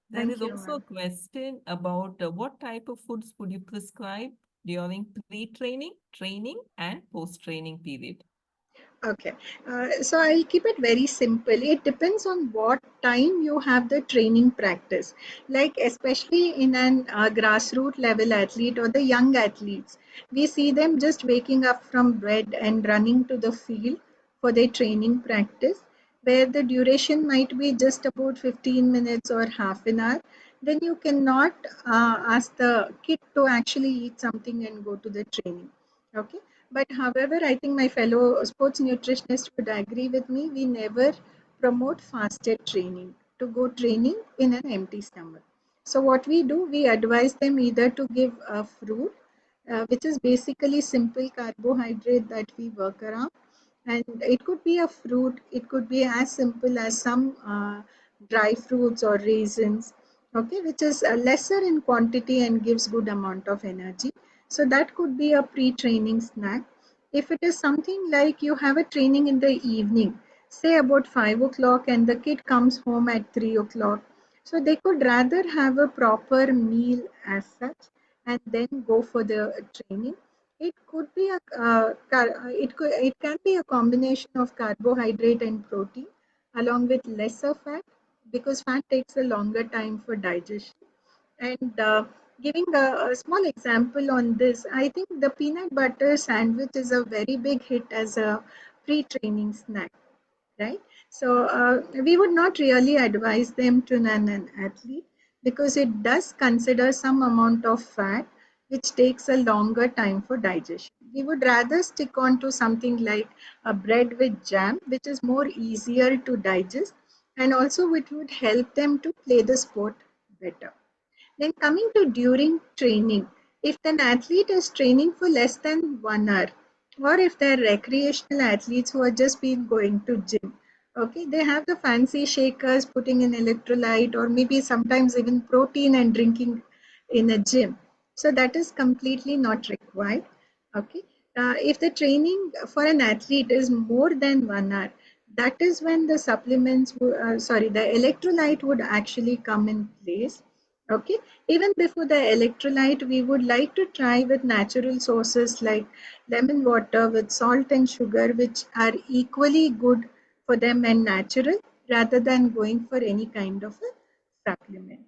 There Thank is you, also a ma'am. question about what type of foods would you prescribe during pre-training, training, and post-training period? Okay, so I'll keep it very simple. It depends on what time you have the training practice. Like especially in an grassroots level athlete or the young athletes, we see them just waking up from bed and running to the field for their training practice, where the duration might be just about 15 minutes or half an hour. Then you cannot ask the kid to actually eat something and go to the training. Okay, but however, I think my fellow sports nutritionist would agree with me. We never promote fasted training to go training in an empty stomach. So what we do, we advise them either to give a fruit, which is basically simple carbohydrate that we work around, and it could be a fruit. It could be as simple as some dry fruits or raisins, okay, which is lesser in quantity and gives good amount of energy. So that could be a pre-training snack. If it is something like you have a training in the evening, say about 5 o'clock, and the kid comes home at 3 o'clock, so they could rather have a proper meal as such and then go for the training. It could be it can be a combination of carbohydrate and protein along with lesser fat, because fat takes a longer time for digestion. And giving a small example on this, I think the peanut butter sandwich is a very big hit as a pre-training snack, right? So we would not really advise them to an athlete, because it does consider some amount of fat which takes a longer time for digestion. We would rather stick on to something like a bread with jam, which is more easier to digest, and also which would help them to play the sport better. Then coming to during training, if an athlete is training for less than 1 hour, or if they're recreational athletes who are just been going to gym, okay, they have the fancy shakers putting in electrolyte or maybe sometimes even protein and drinking in a gym. So that is completely not required. Okay, if the training for an athlete is more than 1 hour, that is when the the electrolyte would actually come in place. Okay, even before the electrolyte, we would like to try with natural sources like lemon water with salt and sugar, which are equally good for them and natural, rather than going for any kind of a supplement.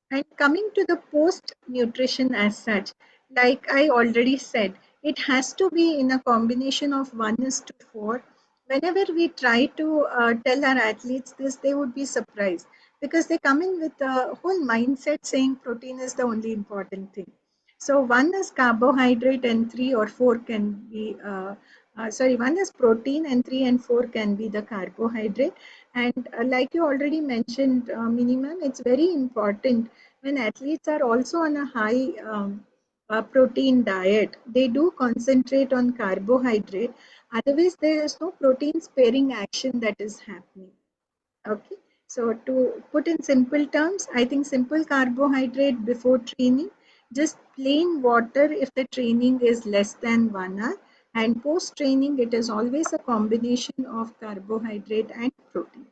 And coming to the post nutrition as such, like I already said, it has to be in a combination of 1:4. Whenever we try to tell our athletes this, they would be surprised, because they come in with a whole mindset saying protein is the only important thing. So one is carbohydrate and three or four can be, one is protein and 3 and 4 can be the carbohydrate. And like you already mentioned, minimum, it's very important when athletes are also on a high protein diet, they do concentrate on carbohydrate. Otherwise, there is no protein sparing action that is happening. Okay. So to put in simple terms, I think simple carbohydrate before training, just plain water if the training is less than 1 hour, and post training it is always a combination of carbohydrate and protein.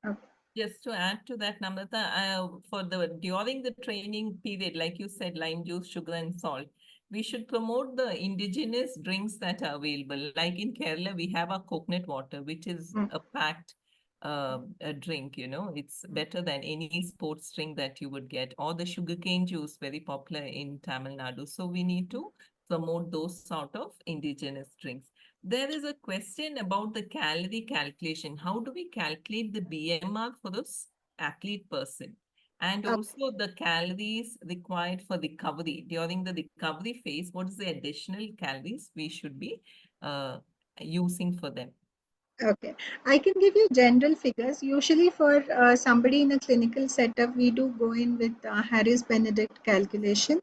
Okay. Just to add to that, Namratha, for the during the training period, like you said, lime juice, sugar, and salt, we should promote the indigenous drinks that are available. Like in Kerala, we have a coconut water, which is a packed a drink. It's better than any sports drink that you would get, or the sugarcane juice, very popular in Tamil Nadu. So we need to promote those sort of indigenous drinks. There is a question about the calorie calculation. How do we calculate the BMR for this athlete person? And also the calories required for recovery. During the recovery phase, what is the additional calories we should be using for them? Okay, I can give you general figures. Usually for somebody in a clinical setup, we do go in with Harris Benedict calculation.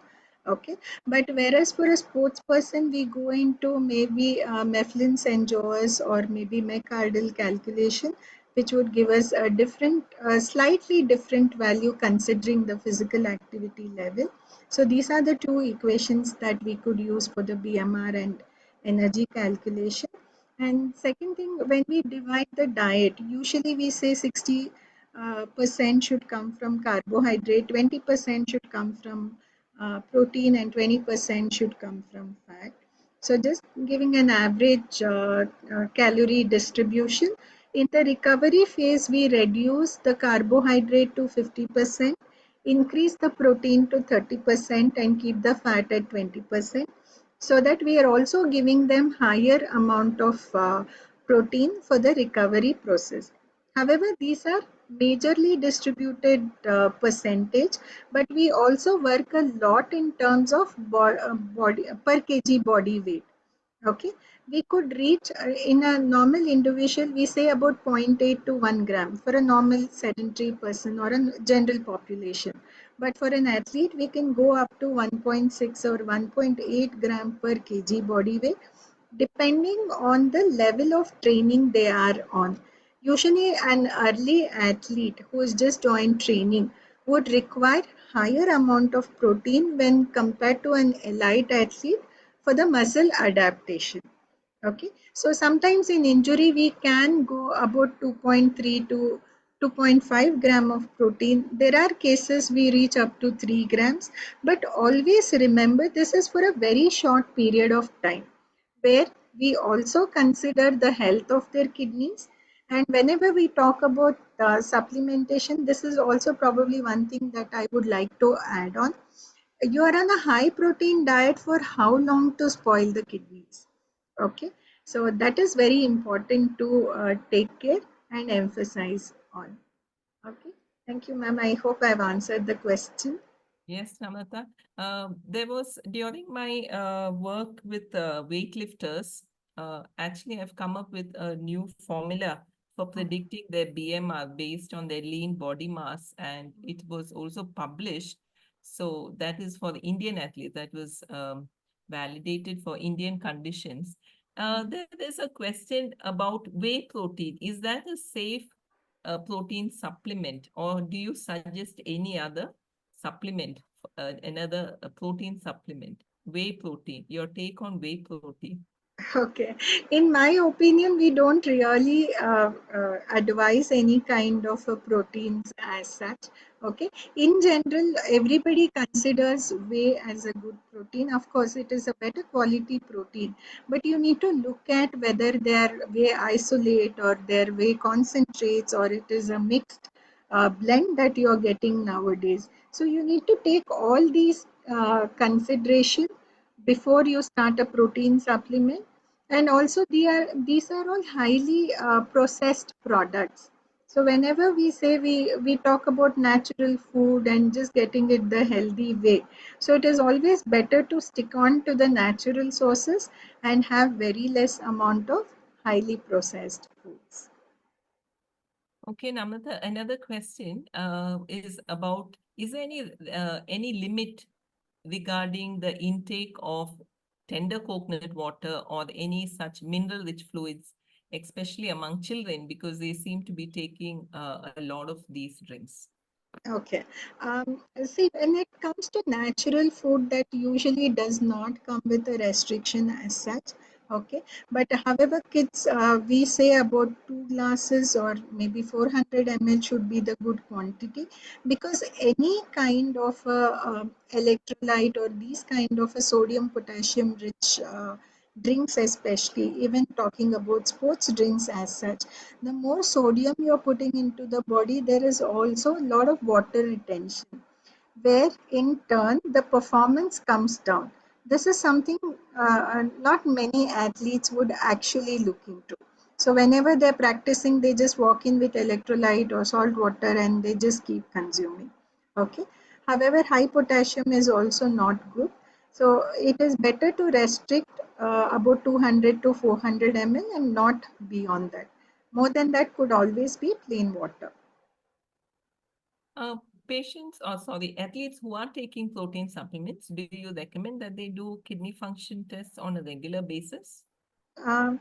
Okay, but whereas for a sports person, we go into maybe Mifflin St. Joe's or maybe McArdle calculation, which would give us a different, slightly different value considering the physical activity level. So these are the two equations that we could use for the BMR and energy calculation. And second thing, when we divide the diet, usually we say 60% percent should come from carbohydrate, 20% should come from protein, and 20% should come from fat. So just giving an average calorie distribution. In the recovery phase, we reduce the carbohydrate to 50%, increase the protein to 30%, and keep the fat at 20%, so that we are also giving them higher amount of protein for the recovery process. However, these are majorly distributed percentage, but we also work a lot in terms of body per kg body weight. Okay, we could reach in a normal individual, we say about zero 0.8 to 1 gram for a normal sedentary person or a general population. But for an athlete, we can go up to 1.6 or 1.8 gram per kg body weight, depending on the level of training they are on. Usually, an early athlete who is just joined training would require higher amount of protein when compared to an elite athlete for the muscle adaptation. Okay, so sometimes in injury we can go about 2.3 to 2.5 gram of protein. There are cases we reach up to 3 grams, but always remember this is for a very short period of time, where we also consider the health of their kidneys. And whenever we talk about supplementation, this is also probably one thing that I would like to add on. You are on a high protein diet for how long to spoil the kidneys? Okay, so that is very important to take care and emphasize on. Okay, thank you, ma'am. I hope I've answered the question. Yes, Namratha. There was during my work with weightlifters, actually I've come up with a new formula for predicting their BMR based on their lean body mass, and it was also published. So that is for the Indian athlete, that was validated for Indian conditions. There's a question about whey protein. Is that a safe protein supplement, or do you suggest any other supplement, another protein supplement, whey protein? Your take on whey protein? Okay, in my opinion, we don't really advise any kind of proteins as such. Okay, in general, everybody considers whey as a good protein. Of course, it is a better quality protein, but you need to look at whether they are whey isolate or their whey concentrates, or it is a mixed blend that you are getting nowadays. So you need to take all these consideration before you start a protein supplement. And also these are all highly processed products. So whenever we say we talk about natural food and just getting it the healthy way, so it is always better to stick on to the natural sources and have very less amount of highly processed foods. Okay, Namratha, another question is about, is there any limit regarding the intake of tender coconut water or any such mineral-rich fluids, especially among children, because they seem to be taking a lot of these drinks? Okay. See, when it comes to natural food, that usually does not come with a restriction as such. Okay. But however, kids, we say about 2 glasses or maybe 400 ml should be the good quantity, because any kind of electrolyte or these kind of a sodium potassium rich drinks, especially even talking about sports drinks as such, the more sodium you're putting into the body, there is also a lot of water retention, where in turn the performance comes down. This is something not many athletes would actually look into. So whenever they're practicing, they just walk in with electrolyte or salt water and they just keep consuming. Okay. However, high potassium is also not good. So it is better to restrict about 200 to 400 ml and not beyond that. More than that could always be plain water. Patients, or sorry, athletes who are taking protein supplements, do you recommend that they do kidney function tests on a regular basis? Um,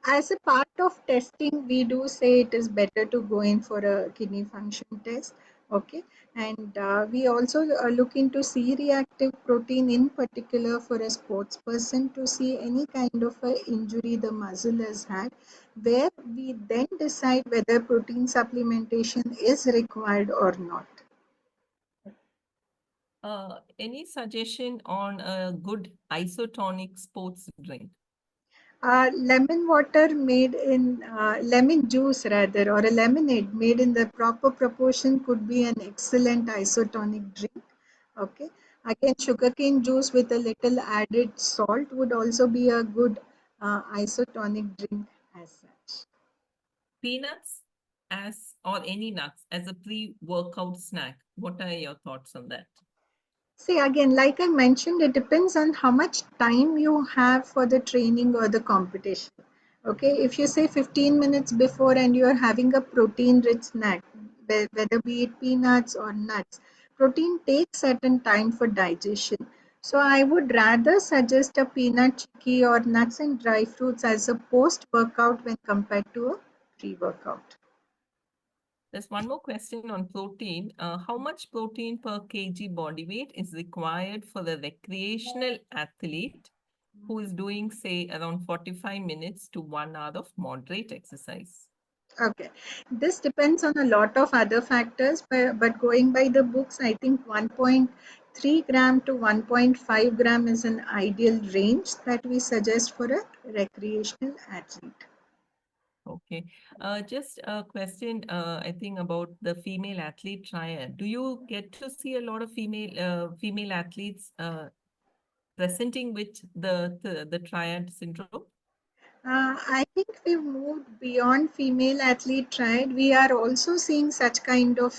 as a part of testing, we do say it is better to go in for a kidney function test. Okay, and we also look into C-reactive protein in particular for a sports person to see any kind of a injury the muscle has had, where we then decide whether protein supplementation is required or not. Any suggestion on a good isotonic sports drink? Lemon water made in lemon juice rather, or a lemonade made in the proper proportion could be an excellent isotonic drink. Okay. Again, sugarcane juice with a little added salt would also be a good isotonic drink as such. Peanuts as or any nuts as a pre-workout snack. What are your thoughts on that? See, again, like I mentioned, it depends on how much time you have for the training or the competition. Okay, if you say 15 minutes before and you are having a protein rich snack, whether be it peanuts or nuts, protein takes certain time for digestion. So I would rather suggest a peanut chicky or nuts and dry fruits as a post workout when compared to a pre workout. There's one more question on protein. How much protein per kg body weight is required for the recreational athlete who is doing, say, around 45 minutes to 1 hour of moderate exercise? Okay, this depends on a lot of other factors, but going by the books, I think 1.3 gram to 1.5 gram is an ideal range that we suggest for a recreational athlete. Okay. Just a question, I think about the female athlete triad. Do you get to see a lot of female athletes presenting with the triad syndrome? I think we've moved beyond female athlete triad. We are also seeing such kind of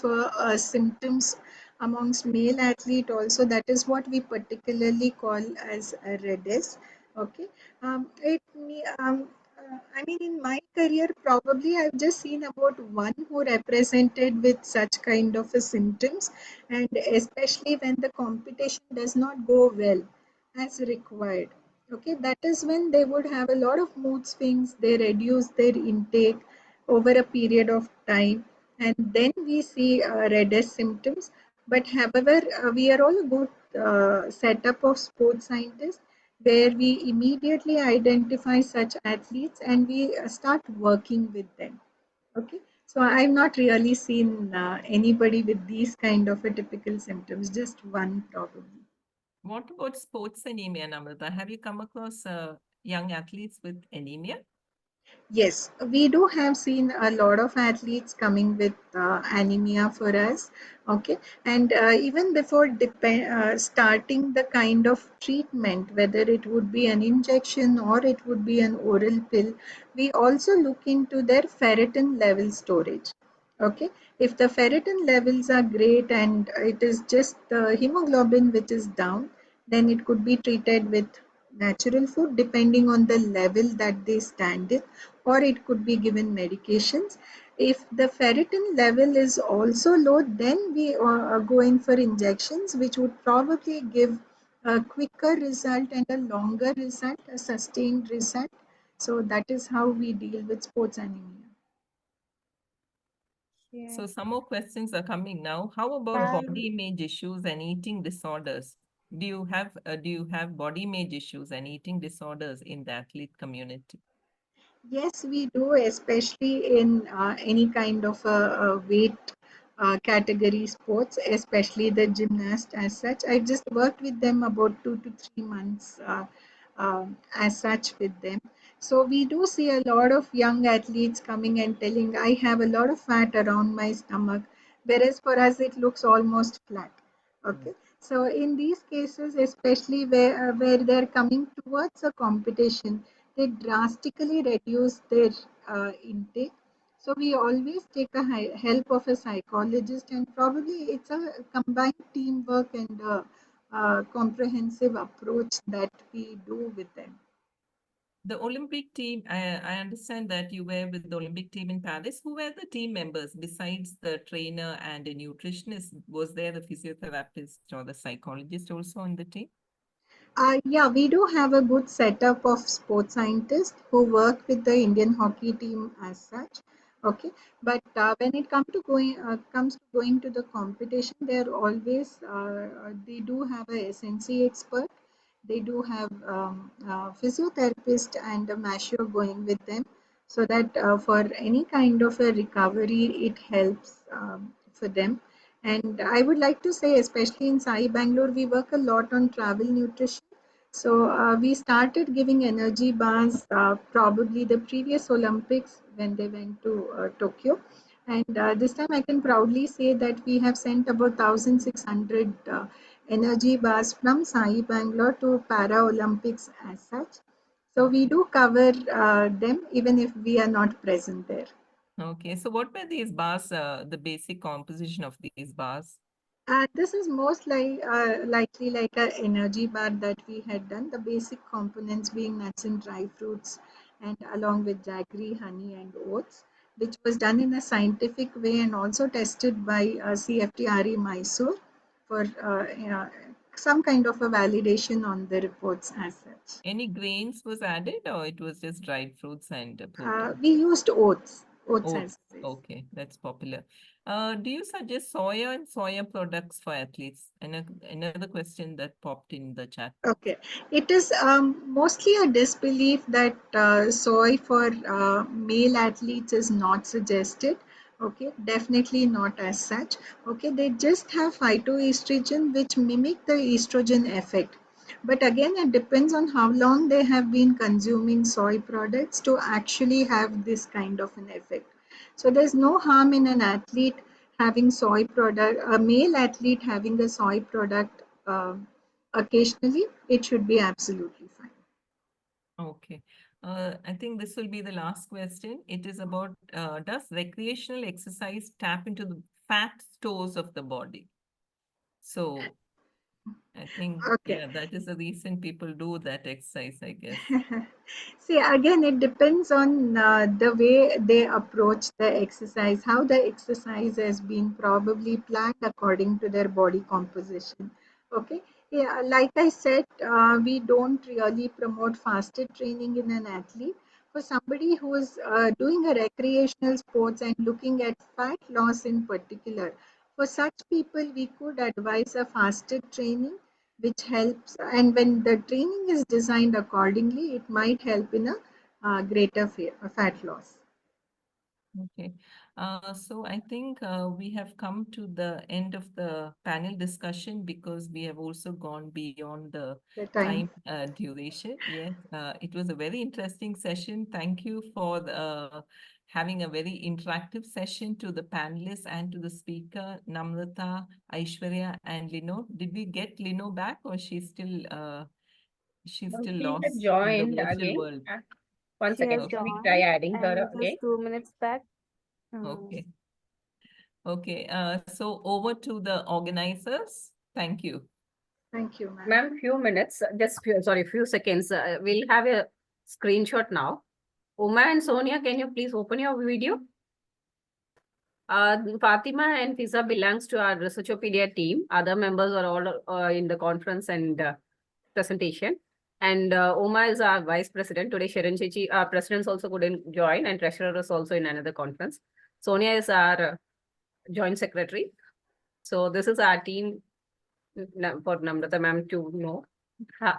symptoms amongst male athlete also. That is what we particularly call as a REDS. Okay. I mean, in my career, probably I've just seen about one who represented with such kind of a symptoms, and especially when the competition does not go well as required. Okay, that is when they would have a lot of mood swings, they reduce their intake over a period of time, and then we see redness symptoms. But however, we are all a good setup of sports scientists where we immediately identify such athletes and we start working with them. Okay, so I've not really seen anybody with these kind of a typical symptoms, just one probably. What about sports anemia, Namratha? Have you come across young athletes with anemia? Yes, we do have seen a lot of athletes coming with anemia for us. Okay, and even before starting the kind of treatment, whether it would be an injection or it would be an oral pill, we also look into their ferritin level storage. Okay, if the ferritin levels are great and it is just the hemoglobin which is down, then it could be treated with natural food depending on the level that they stand in, or it could be given medications. If the ferritin level is also low, then we are going for injections which would probably give a quicker result and a longer result, a sustained result. So that is how we deal with sports anemia. So some more questions are coming now. How about body image issues and eating disorders? Do you have body image issues and eating disorders in the athlete community? Yes, we do, especially in any kind of a weight category sports, especially the gymnast as such. I just worked with them about 2 to 3 months as such with them. So we do see a lot of young athletes coming and telling, I have a lot of fat around my stomach, whereas for us it looks almost flat. Okay. So in these cases, especially where they're coming towards a competition, they drastically reduce their intake. So we always take a help of a psychologist, and probably it's a combined teamwork and comprehensive approach that we do with them. The Olympic team, I understand that you were with the Olympic team in Paris. Who were the team members besides the trainer and a nutritionist? Was there the physiotherapist or the psychologist also on the team? Yeah, we do have a good setup of sports scientists who work with the Indian hockey team as such. Okay, but when it comes to going to the competition, they're always they do have a SNC expert. They do have physiotherapist and a masseur going with them, so that for any kind of a recovery, it helps for them. And I would like to say, especially in Sai Bangalore, we work a lot on travel nutrition. So we started giving energy bars probably the previous Olympics when they went to Tokyo. And this time I can proudly say that we have sent about 1,600 energy bars from Sai Bangalore to Paralympics as such. So we do cover them even if we are not present there. Okay, so what were these bars, the basic composition of these bars? This is most likely like an energy bar that we had done. The basic components being nuts and dry fruits, and along with jaggery, honey, and oats, which was done in a scientific way and also tested by CFTRE Mysore for some kind of a validation on the reports as such. Any grains was added or it was just dried fruits and protein? We used oats Oats. as base. Okay, that's popular. Do you suggest soya and soya products for athletes? And another question that popped in the chat. Okay, it is mostly a disbelief that soy for male athletes is not suggested. Okay, definitely not as such. Okay, they just have phytoestrogen which mimic the estrogen effect. But again, it depends on how long they have been consuming soy products to actually have this kind of an effect. So there's no harm in an athlete having soy product, a male athlete having a soy product. Occasionally, it should be absolutely fine. Okay. I think this will be the last question. It is about, does recreational exercise tap into the fat stores of the body? So I think, Okay. yeah, that is the reason people do that exercise, I guess. See, again, it depends on the way they approach the exercise, how the exercise has been probably planned according to their body composition. Okay. Yeah, like I said, we don't really promote fasted training in an athlete. For somebody who is doing a recreational sports and looking at fat loss in particular, for such people, we could advise a fasted training which helps, and when the training is designed accordingly, it might help in a greater fat loss. Okay. So I think we have come to the end of the panel discussion because we have also gone beyond the time duration. Yes, it was a very interesting session. Thank you for having a very interactive session to the panelists and to the speaker, Namratha, Aishwarya, and Lino. Did we get Lino back, or she's still She lost had in the joined virtual again. world? One She has second, let me try joined adding her and again. just 2 minutes back. Okay. Okay, so over to the organizers. Thank you. Thank you, ma'am. Ma'am, few minutes, few seconds. We'll have a screenshot now. Uma and Sonia, can you please open your video? Fatima and Fiza belongs to our RESEARCH-O-PEDIA team. Other members are all in the conference and presentation. And Oma is our vice president. Today, Sharon Chichi, our presidents also couldn't join, and treasurer is also in another conference. Sonia is our joint secretary. So this is our team for Namratha ma'am to know.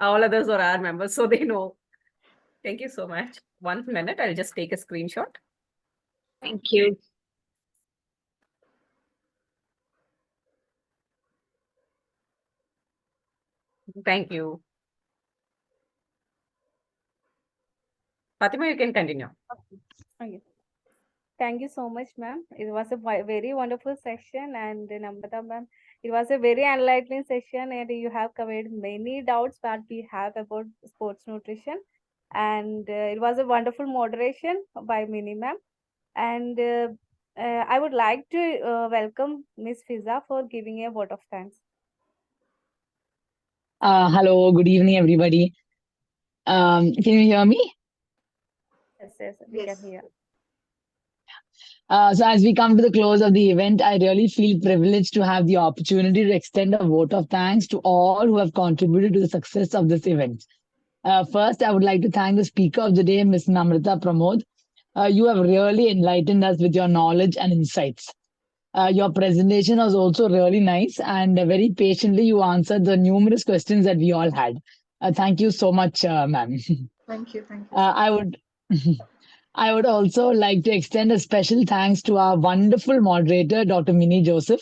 All others are our members, so they know. Thank you so much. 1 minute, I'll just take a screenshot. Thank you. Thank you. Fatima, you can continue. Okay. Thank you so much, ma'am. It was a very wonderful session, and Namratha ma'am, it was a very enlightening session, and you have covered many doubts that we have about sports nutrition. And it was a wonderful moderation by Mini ma'am. And I would like to welcome Miss Fiza for giving a vote of thanks. Hello, good evening, everybody. Can you hear me? Yes, we can hear. So as we come to the close of the event, I really feel privileged to have the opportunity to extend a vote of thanks to all who have contributed to the success of this event. First, I would like to thank the speaker of the day, Ms. Namratha Pramod. You have really enlightened us with your knowledge and insights. Your presentation was also really nice, and very patiently you answered the numerous questions that we all had. Thank you so much, ma'am. Thank you. Thank you. I would also like to extend a special thanks to our wonderful moderator, Dr. Mini Joseph.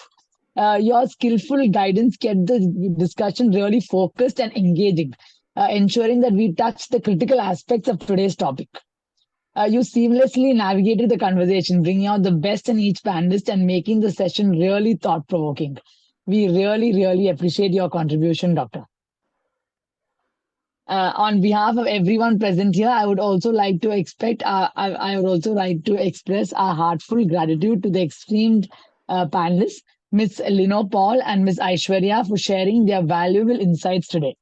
Your skillful guidance kept the discussion really focused and engaging, ensuring that we touched the critical aspects of today's topic. You seamlessly navigated the conversation, bringing out the best in each panelist and making the session really thought-provoking. We really, really appreciate your contribution, Doctor. On behalf of everyone present here, I would also like to express our heartfelt gratitude to the esteemed panelists, Ms. Lino Paul and Ms. Aishwarya, for sharing their valuable insights today.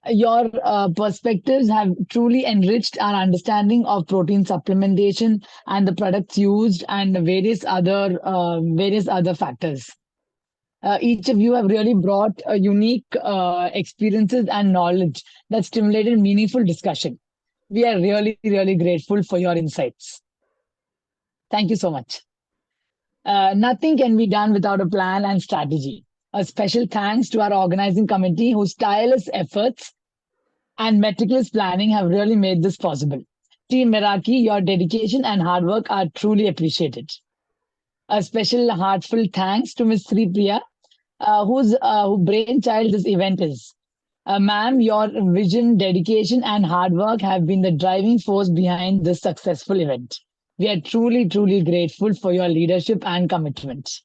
Your perspectives have truly enriched our understanding of protein supplementation and the products used and various other factors. Each of you have really brought unique experiences and knowledge that stimulated meaningful discussion. We are really, really grateful for your insights. Thank you so much. Nothing can be done without a plan and strategy. A special thanks to our organizing committee whose tireless efforts and meticulous planning have really made this possible. Team MERAKI, your dedication and hard work are truly appreciated. A special heartfelt thanks to Ms. Sri Priya, whose brainchild this event is. Ma'am, your vision, dedication, and hard work have been the driving force behind this successful event. We are truly, truly grateful for your leadership and commitment.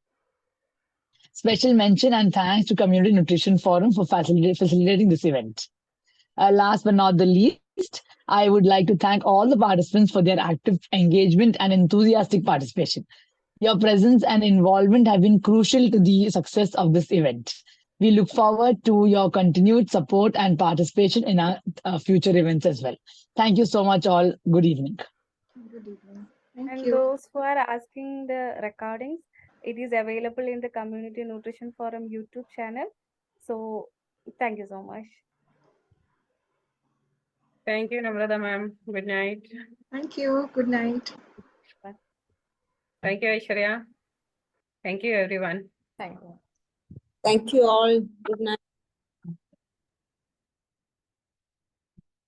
Special mention and thanks to Community Nutrition Forum for facilitating this event. Last but not the least, I would like to thank all the participants for their active engagement and enthusiastic participation. Your presence and involvement have been crucial to the success of this event. We look forward to your continued support and participation in our future events as well. Thank you so much all. Good evening. Good evening. Thank And you. those who are asking the recordings, it is available in the Community Nutrition Forum YouTube channel. So thank you so much. Thank you, Namratha ma'am. Good night. Thank you. Good night. Bye. Thank you, Aishwarya. Thank you, everyone. Thank you. Thank you all. Good night.